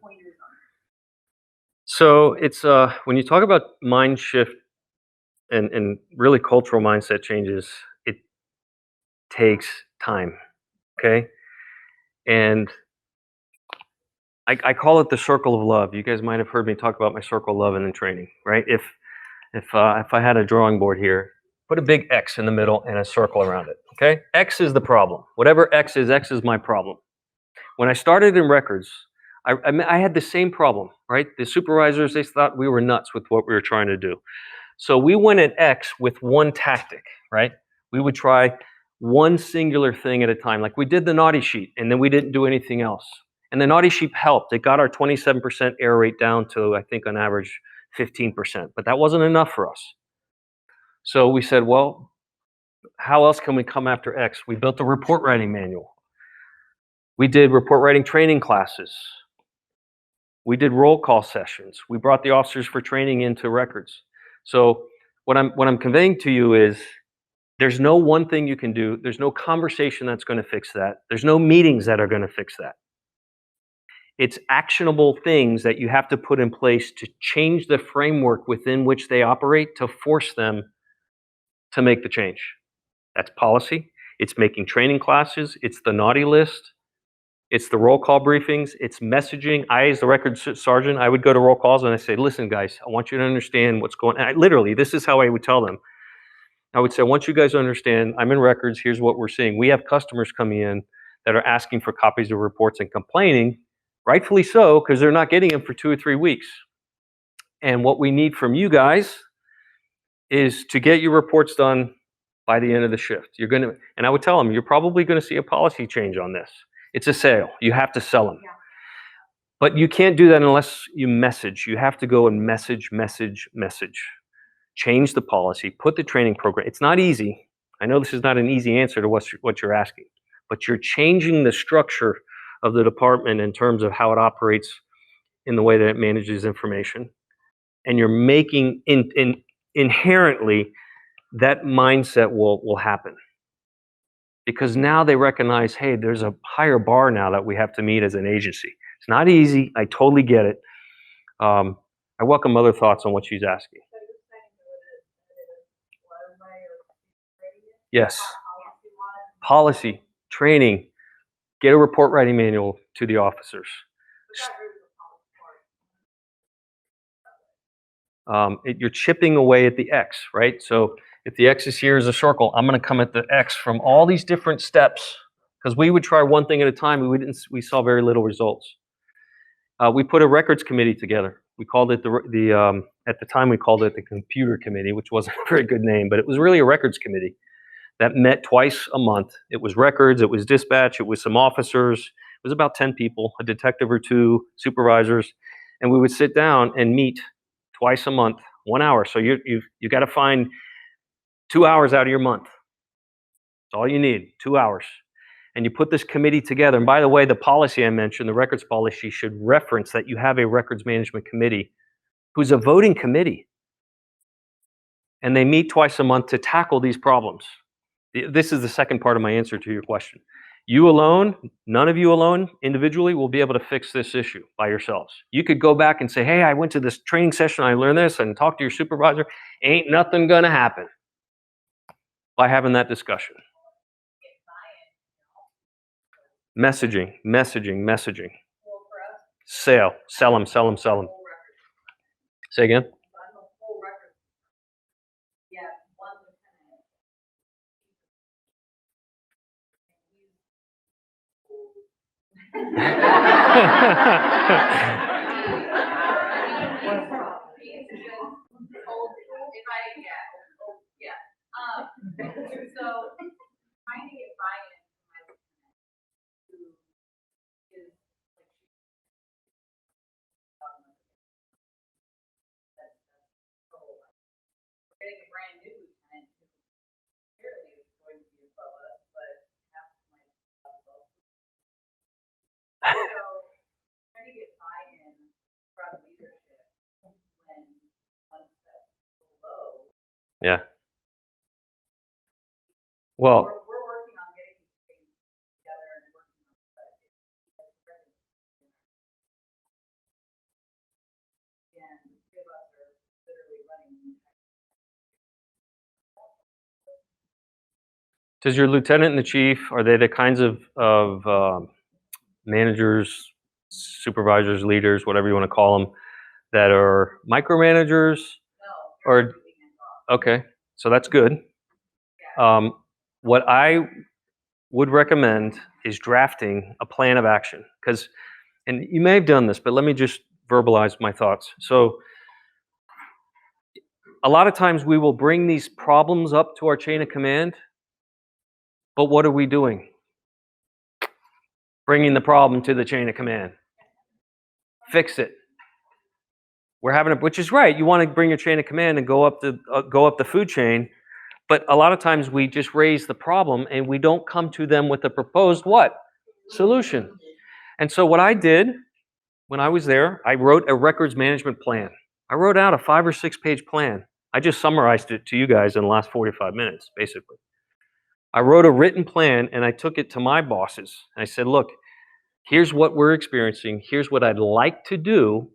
Speaker 1: So it's when you talk about mind shift and really cultural mindset changes, it takes time, okay? And I call it the circle of love. You guys might have heard me talk about my circle of love in training, right? If I had a drawing board here, put a big X in the middle and a circle around it, okay? X is the problem. Whatever X is my problem. When I started in records, I had the same problem, right? The supervisors, they thought we were nuts with what we were trying to do. So we went at X with one tactic, right? We would try one singular thing at a time. Like we did the naughty sheet and then we didn't do anything else. And the naughty sheet helped. It got our 27% error rate down to, I think on average, 15%. But that wasn't enough for us. So we said, well, how else can we come after X? We built a report writing manual. We did report writing training classes. We did roll call sessions. We brought the officers for training into records. So what I'm conveying to you is there's no one thing you can do. There's no conversation that's going to fix that. There's no meetings that are going to fix that. It's actionable things that you have to put in place to change the framework within which they operate to force them to make the change. That's policy. It's making training classes. It's the naughty list. It's the roll call briefings. It's messaging. I, as the records sergeant, I would go to roll calls and I say, listen, guys, I want you to understand what's going on. Literally, this is how I would tell them. I would say, once you guys understand, I'm in records, here's what we're seeing. We have customers coming in that are asking for copies of reports and complaining, rightfully so, because they're not getting them for 2 or 3 weeks. And what we need from you guys is to get your reports done by the end of the shift. And I would tell them, you're probably gonna see a policy change on this. It's a sale. You have to sell them.
Speaker 2: Yeah.
Speaker 1: But you can't do that unless you message. You have to go and message. Change the policy, put the training program. It's not easy. I know this is not an easy answer to what you're asking, but you're changing the structure of the department in terms of how it operates in the way that it manages information. And you're making inherently that mindset will happen. Because now they recognize, hey, there's a higher bar now that we have to meet as an agency. It's not easy. I totally get it. I welcome other thoughts on what she's asking. Yes. Policy, training, get a report writing manual to the officers. You're chipping away at the X, right? So if the X is here as a circle, I'm going to come at the X from all these different steps, because we would try one thing at a time. We saw very little results. We put a records committee together. We called it at the time we called it the computer committee, which wasn't a very good name, but it was really a records committee that met twice a month. It was records, it was dispatch, it was some officers. It was about 10 people, a detective or 2, supervisors, and we would sit down and meet twice a month, 1 hour. So you got to find 2 hours out of your month. That's all you need, 2 hours. And you put this committee together. And by the way, the policy I mentioned, the records policy, should reference that you have a records management committee who's a voting committee. And they meet twice a month to tackle these problems. This is the second part of my answer to your question. You alone, none of you alone, individually, will be able to fix this issue by yourselves. You could go back and say, hey, I went to this training session, I learned this, and talk to your supervisor. Ain't nothing gonna happen by having that discussion. Messaging. Sell them. Say again?
Speaker 2: So, trying to get buy-in from my lieutenant, who is we're getting a brand new lieutenant who clearly is going to be above us, but half of my above. So, trying to get buy-in from leadership when one step below.
Speaker 1: Yeah. Well,
Speaker 2: we're working on getting these things together and working on it. And two of us are literally running.
Speaker 1: does your lieutenant and the chief, are they the kinds of managers, supervisors, leaders, whatever you want to call them, that are micromanagers?
Speaker 2: No.
Speaker 1: Or okay, so that's good. What I would recommend is drafting a plan of action, because, and you may have done this, but let me just verbalize my thoughts. So a lot of times we will bring these problems up to our chain of command, but what are we doing? Bringing the problem to the chain of command. Fix it. We're having which is right. You want to bring your chain of command and go up the food chain. But a lot of times we just raise the problem and we don't come to them with a proposed what? Solution. And so what I did when I was there, I wrote a records management plan. I wrote out a 5 or 6 page plan. I just summarized it to you guys in the last 45 minutes, basically. I wrote a written plan and I took it to my bosses. I said, look, here's what we're experiencing. Here's what I'd like to do.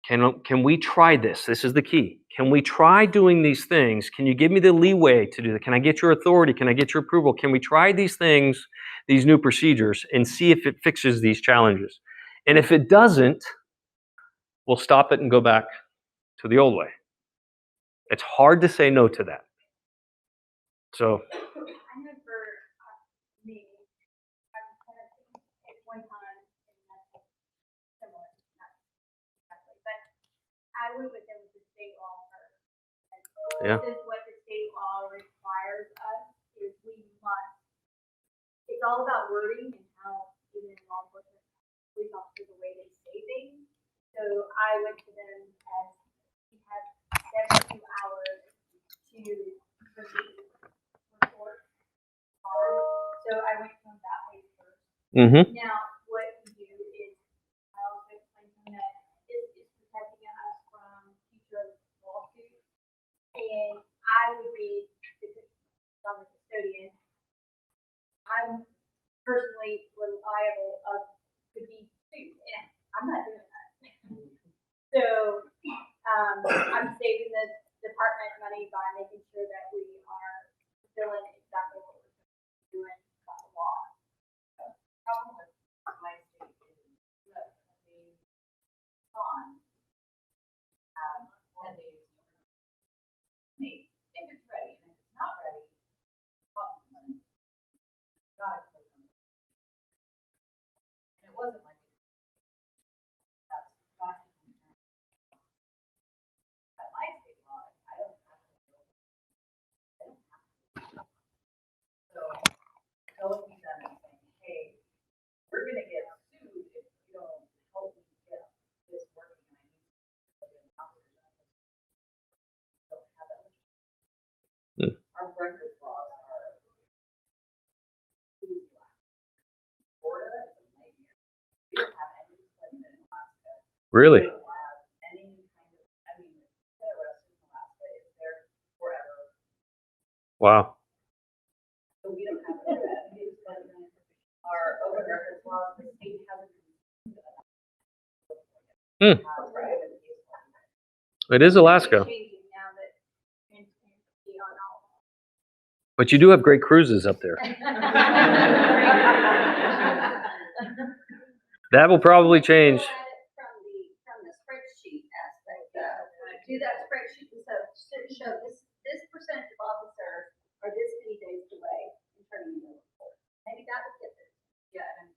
Speaker 1: Can we try this? This is the key. Can we try doing these things? Can you give me the leeway to do that? Can I get your authority? Can I get your approval? Can we try these things, these new procedures, and see if it fixes these challenges? And if it doesn't, we'll stop it and go back to the old way. It's hard to say no to that. So,
Speaker 2: I know for me, I've kind of at one time, and that's similar, not exactly, but I went with them with the state law first. And
Speaker 1: Yeah.
Speaker 2: This is what the state law requires us, is we must, it's all about wording and how even in law enforcement, police officers, the way they say things. So I went to them as we had 72 hours to release report. So I went from that way first.
Speaker 1: mm-hmm.
Speaker 2: Now, what we do is, I also explained to them that this is protecting us from future lawsuits. And I would be, because I'm a custodian, I'm personally liable of, could be sued, and I'm not doing that. So, I'm saving the department money by making sure that we are fulfilling exactly what we're doing by law.
Speaker 4: Problem with my state is, look, the bond, and they, if it's ready, and if it's not ready, well, God, and it wasn't like that's not. But my state law, I don't have to. So, telling me that and saying, hey, we're gonna get sued if you don't help me get this working, and I need to put in officers. Don't have that. Our records laws are. Florida is a nightmare. We don't have any employment in Alaska.
Speaker 1: Really?
Speaker 4: We don't have any kind of, I mean, if you get arrested in Alaska, it's there forever.
Speaker 1: Wow.
Speaker 4: So we don't have any of that. Our open records laws, the state hasn't.
Speaker 1: Hmm. It is Alaska,
Speaker 2: Changing now that transparency on all.
Speaker 1: but you do have great cruises up there. That will probably change.
Speaker 2: From the spreadsheet aspect, do that spreadsheet, and so show this percentage of officers are this many days delay in turning in the report. Maybe that would get there.
Speaker 4: Yeah, and.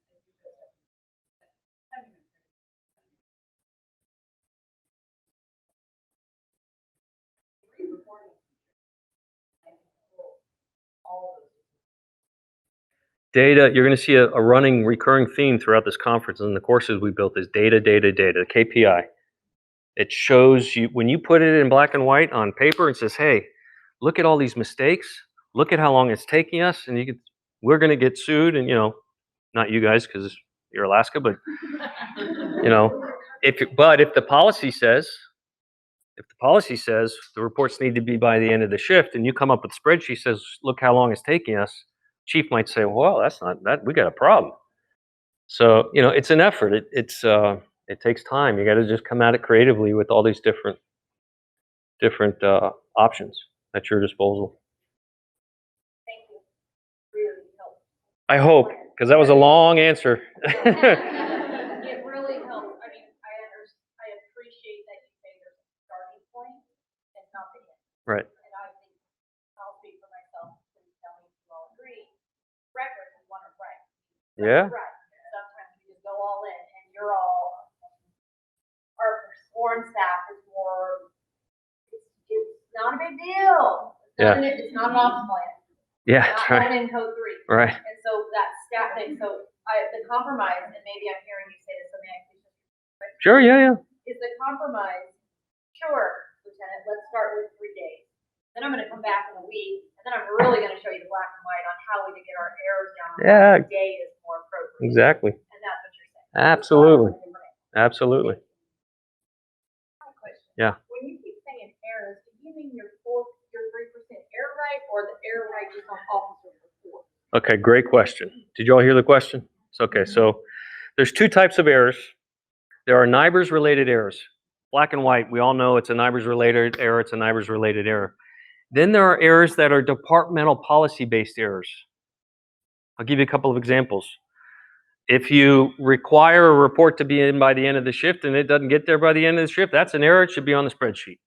Speaker 4: All those.
Speaker 1: Data, you're going to see a running, recurring theme throughout this conference and the courses we built is data, data, data, KPI. It shows you, when you put it in black and white on paper, it says, hey, look at all these mistakes. Look at how long it's taking us. And we're going to get sued. And, not you guys because you're Alaska, but, if the policy says the reports need to be by the end of the shift and you come up with a spreadsheet says, look how long it's taking us, chief might say, well, that's not that, we got a problem. So, it's an effort. It takes time. You got to just come at it creatively with all these different options at your disposal.
Speaker 2: Thank you. Really helped.
Speaker 1: I hope, because that was a long answer.
Speaker 2: It really helps. I mean, I appreciate that you say there's a starting point and not the end.
Speaker 1: Right.
Speaker 2: And I think, I'll speak for myself, please tell me if you all agree, records is one of right.
Speaker 1: Yeah.
Speaker 2: Right. Sometimes you just go all in and you're all, our sworn staff is more, it's not a big deal. It's not an ops plan.
Speaker 1: Yeah.
Speaker 2: Not
Speaker 1: Right.
Speaker 2: going in code 3.
Speaker 1: Right.
Speaker 2: And so that staff thing, so the compromise, and maybe I'm hearing you say this, so maybe I can
Speaker 1: Sure. Yeah.
Speaker 2: is the compromise, sure, Lieutenant, let's start with 3 days. Then I'm gonna come back in a week, and then I'm really gonna show you the black and white on how we can get our errors down. On
Speaker 1: Yeah.
Speaker 2: how the day is more appropriate.
Speaker 1: Exactly.
Speaker 2: And that's what you're saying.
Speaker 1: Absolutely. Absolutely.
Speaker 2: I have a question.
Speaker 1: Yeah.
Speaker 2: When you keep saying errors, do you mean your 3% error rate, or the error rate just on officer report?
Speaker 1: Okay. Great question. Did you all hear the question? It's okay. So there's two types of errors. There are NIBRS related errors. Black and white, we all know it's a NIBRS related error, it's a NIBRS related error. Then there are errors that are departmental policy based errors. I'll give you a couple of examples. If you require a report to be in by the end of the shift and it doesn't get there by the end of the shift, that's an error, it should be on the spreadsheet.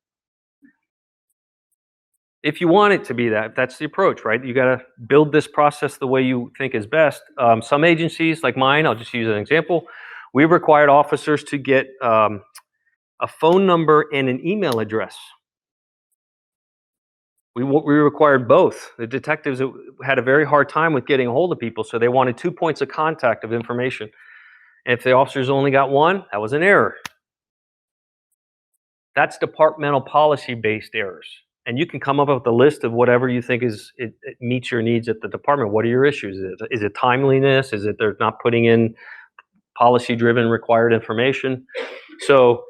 Speaker 1: If you want it to be that, that's the approach, right? You got to build this process the way you think is best. Some agencies, like mine, I'll just use an example. We required officers to get a phone number and an email address. We required both. The detectives had a very hard time with getting a hold of people, so they wanted 2 points of contact of information. And if the officers only got one, that was an error. That's departmental policy-based errors. And you can come up with a list of whatever you think it meets your needs at the department. What are your issues? Is it timeliness? Is it they're not putting in policy-driven required information? So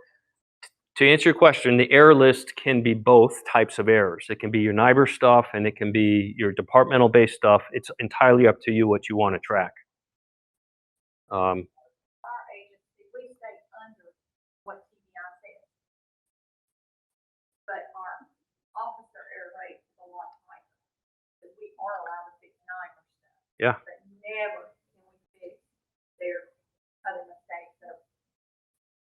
Speaker 1: to answer your question, the error list can be both types of errors. It can be your NIBR stuff and it can be your departmental-based stuff. It's entirely up to you what you want to track.
Speaker 2: Our agency, we stay under what TBI says. But our officer error rate is a lot higher. Because we are allowed to fix NIBR stuff.
Speaker 1: Yeah.
Speaker 2: But never can we fix their other mistakes of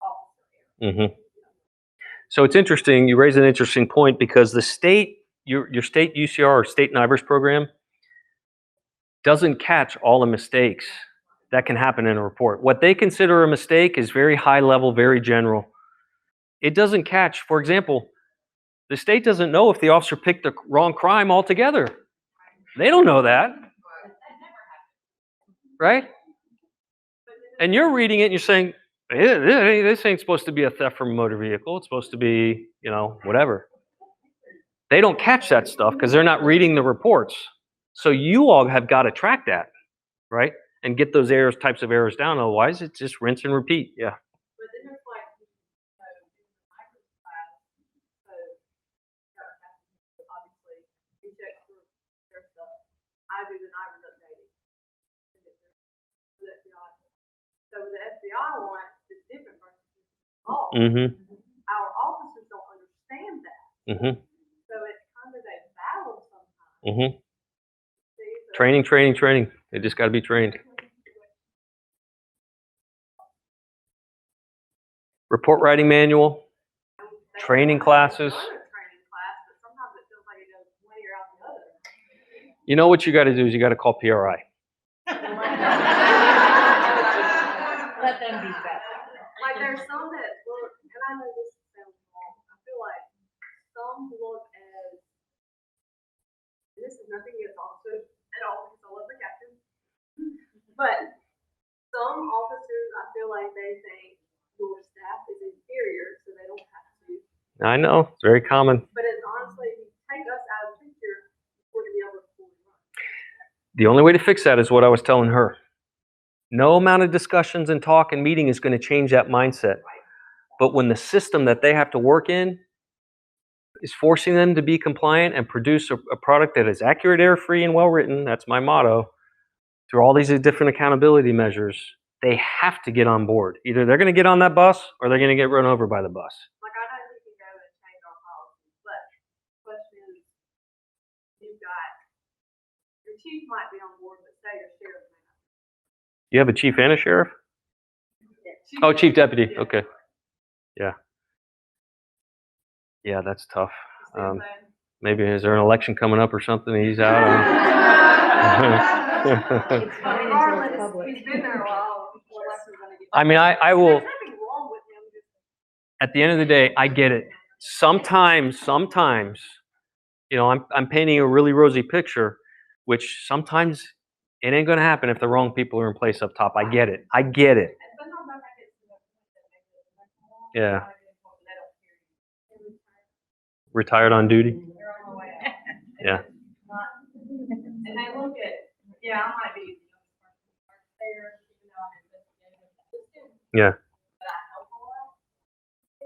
Speaker 2: officer error.
Speaker 1: Mm-hmm. So it's interesting, you raise an interesting point because the state, your state UCR or state NIBRS program doesn't catch all the mistakes that can happen in a report. What they consider a mistake is very high level, very general. It doesn't catch, for example, the state doesn't know if the officer picked the wrong crime altogether. They don't know that. Right? And you're reading it and you're saying, this ain't supposed to be a theft from a motor vehicle. It's supposed to be, whatever. They don't catch that stuff because they're not reading the reports. So you all have got to track that, right? And get those types of errors down. Otherwise, it's just rinse and repeat. Yeah.
Speaker 2: But then there's like, NIBR class, so obviously we check for their stuff. I do the NIBR updating. So the FBI one is different versus law.
Speaker 1: Mm-hmm.
Speaker 2: Our officers don't understand that.
Speaker 1: Mm-hmm.
Speaker 2: So it's kind of a battle sometimes.
Speaker 1: Mm-hmm.
Speaker 2: See, so
Speaker 1: Training. They just got to be trained. Report writing manual,
Speaker 2: they
Speaker 1: training
Speaker 2: have
Speaker 1: classes.
Speaker 2: another training class, but sometimes it feels like it goes one ear out the other.
Speaker 1: You know what you got to do is you got to call PRI.
Speaker 4: Let them be better.
Speaker 2: Like there's some that look, and I know this sounds wrong, I feel like some look as, and this is nothing against officers at all, because I love the captain. But some officers, I feel like they think your staff is inferior, so they don't have to.
Speaker 1: I know, it's very common.
Speaker 2: But it's honestly, if you take us out of the picture, we're gonna be able to fully run.
Speaker 1: The only way to fix that is what I was telling her. No amount of discussions and talk and meeting is going to change that mindset. But when the system that they have to work in is forcing them to be compliant and produce a product that is accurate, error-free, and well-written, that's my motto, through all these different accountability measures, they have to get on board. Either they're going to get on that bus or they're going to get run over by the bus.
Speaker 2: Like I know we can go and change our policies, but the question is, you've got, your chief might be on board, but say your sheriff may not.
Speaker 1: You have a chief and a sheriff? Oh, chief deputy. Okay. Yeah, that's tough.
Speaker 2: You see what I'm saying?
Speaker 1: Maybe is there an election coming up or something? He's out on.
Speaker 4: It's fine until it's
Speaker 2: Regardless,
Speaker 4: public.
Speaker 2: he's been there a while, the election's gonna get.
Speaker 1: I mean, I will.
Speaker 2: There's nothing wrong with him, just.
Speaker 1: At the end of the day, I get it. Sometimes, I'm painting a really rosy picture, which sometimes it ain't going to happen if the wrong people are in place up top. I get it.
Speaker 2: And sometimes I think it's to the point that makes it much more.
Speaker 1: Yeah.
Speaker 2: They don't hear you.
Speaker 1: Retired on duty.
Speaker 2: They're on the way out.
Speaker 1: Yeah.
Speaker 2: It's not- And they look at, yeah, I might be the youngest person there, even though I'm investigating assistant.
Speaker 1: Yeah.
Speaker 2: But I help a lot. So,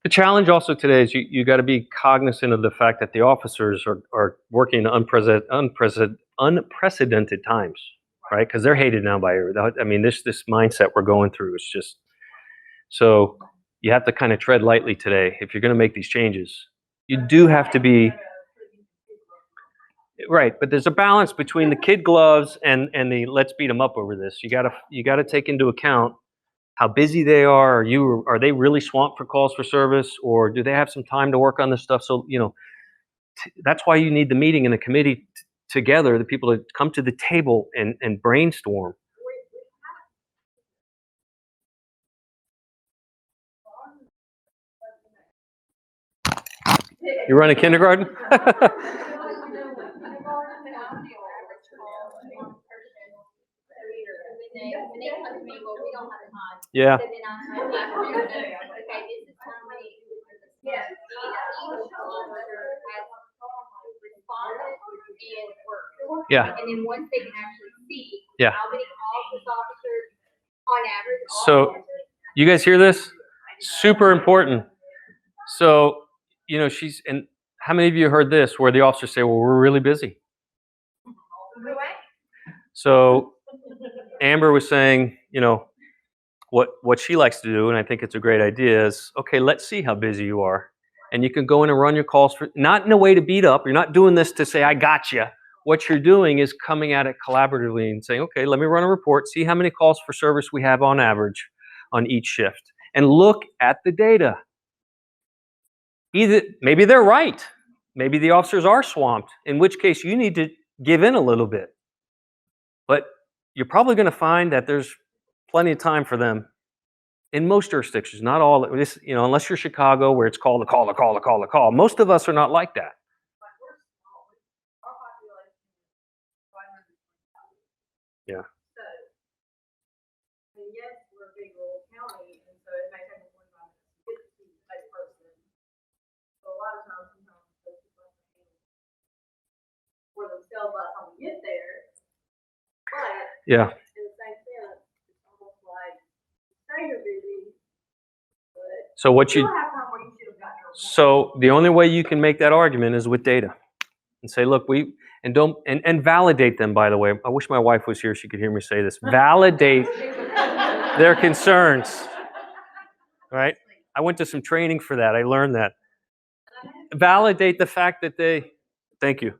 Speaker 1: The challenge also today is you got to be cognizant of the fact that the officers are working in unprecedented times, right? Because they're hated now by everyone. I mean, this mindset we're going through is just, so you have to kind of tread lightly today if you're going to make these changes. You do have to be, right, but there's a balance between the kid gloves and the let's beat them up over this. You got to take into account how busy they are. Are they really swamped for calls for service, or do they have some time to work on this stuff? So, that's why you need the meeting and the committee together, the people to come to the table and brainstorm. You run a kindergarten?
Speaker 5: When they come to me, well, we don't have time.
Speaker 1: Yeah.
Speaker 5: So then I'm like, okay, this is how many.
Speaker 2: Yeah.
Speaker 5: Each officer has responded and worked.
Speaker 1: Yeah.
Speaker 5: And then once they can actually see.
Speaker 1: Yeah.
Speaker 5: How many calls this officer, on average. all
Speaker 1: So,
Speaker 5: officers-
Speaker 1: you guys hear this? Super important. So, and how many of you heard this where the officers say, well, we're really busy? So, Amber was saying, what she likes to do, and I think it's a great idea, is, okay, let's see how busy you are. And you can go in and run your calls not in a way to beat up. You're not doing this to say, I got you. What you're doing is coming at it collaboratively and saying, okay, let me run a report, see how many calls for service we have on average on each shift, and look at the data. Maybe they're right. Maybe the officers are swamped, in which case you need to give in a little bit. But you're probably going to find that there's plenty of time for them in most jurisdictions, not all. Unless you're Chicago, where it's called a call. Most of us are not like that. Yeah.
Speaker 2: So, yes, we're a big rural county, and so it may take a long time to get to see a person. So a lot of times, those people have to handle for themselves by the time we get there. But
Speaker 1: Yeah.
Speaker 2: in the same sense, it's almost like, say you're busy, but
Speaker 1: So what
Speaker 2: you
Speaker 1: you
Speaker 2: still have time where you should have got your.
Speaker 1: So the only way you can make that argument is with data, and say, look, and validate them. By the way, I wish my wife was here; she could hear me say this. Validate their concerns. Right? I went to some training for that. I learned that. Validate the fact that thank you.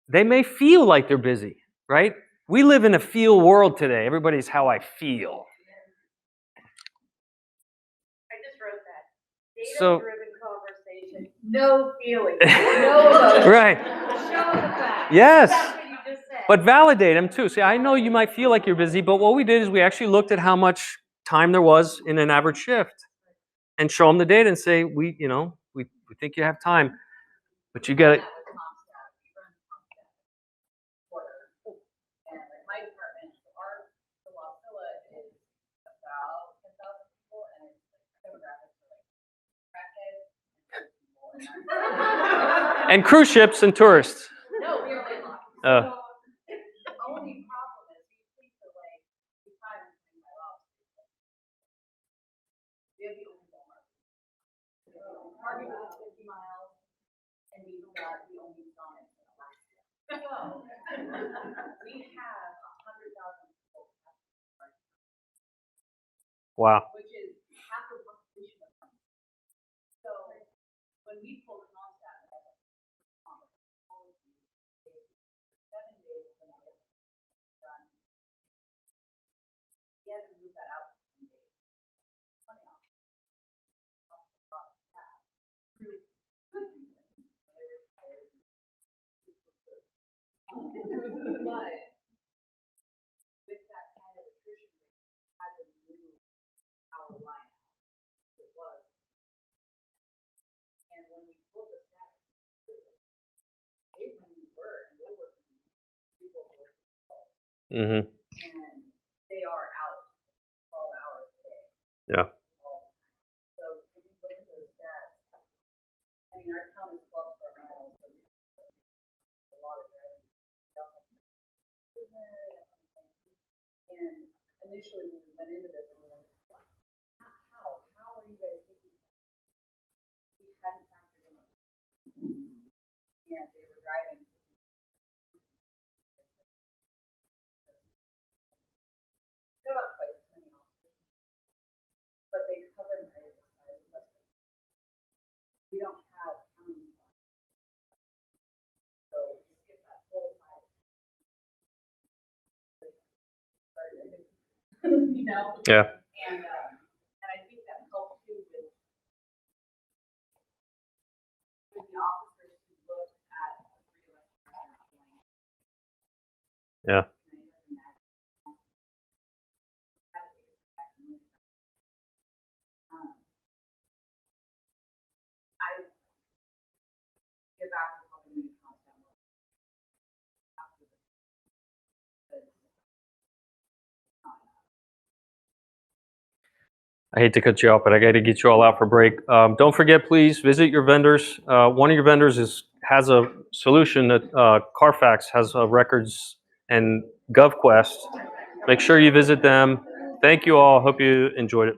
Speaker 1: They may feel like they're busy, right? We live in a feel world today. Everybody's how I feel.
Speaker 2: I just wrote that.
Speaker 1: So-
Speaker 2: Data-driven conversation, no feeling, no emotion.
Speaker 1: Right.
Speaker 2: Show the facts.
Speaker 1: Yes.
Speaker 2: That's what you just said.
Speaker 1: But validate them too. See, I know you might feel like you're busy, but what we did is we actually looked at how much time there was in an average shift and show them the data and say, we think you have time, but you got it.
Speaker 4: And like my department, the Wasilla is about 10,000 people, and it's demographics are like crackheads and people, and
Speaker 1: And cruise ships and tourists.
Speaker 4: no, we are landlocked.
Speaker 1: Oh.
Speaker 4: The only problem is these things are like 525 officers. We have the only Walmart. Target is 50 miles, and we've got the only Sonic in Alaska. So, we have 100,000 people,
Speaker 1: Wow.
Speaker 4: which is half the population of Huntington. So, when we pull the Comstat, that's a 7 days when I get done. He had to move that out to 10 days. 20 hours. Really good reason. They were tired. But with that kind of attrition rate, we had to move our line out. It was. And when we pulled the stats, they really were, and they were people who were.
Speaker 1: Mm-hmm.
Speaker 4: And they are out 12 hours a day.
Speaker 1: Yeah.
Speaker 4: So if you look at those stats, I mean, our town is 12 square miles, so a lot of driving. And initially, when we went into this, we were like, how are you guys thinking? We hadn't factored in. And they were driving. They're not quite as many officers, but they cover an area the size of West Virginia. We don't have county. So you get that whole side. know?
Speaker 1: Yeah.
Speaker 4: And I think that helps too with the officers who look at real
Speaker 1: Yeah.
Speaker 4: I give back to the community constantly.
Speaker 1: I hate to cut you off, but I got to get you all out for break. Don't forget, please visit your vendors. One of your vendors has a solution that Carfax has records and GovQuest. Make sure you visit them. Thank you all. Hope you enjoyed it.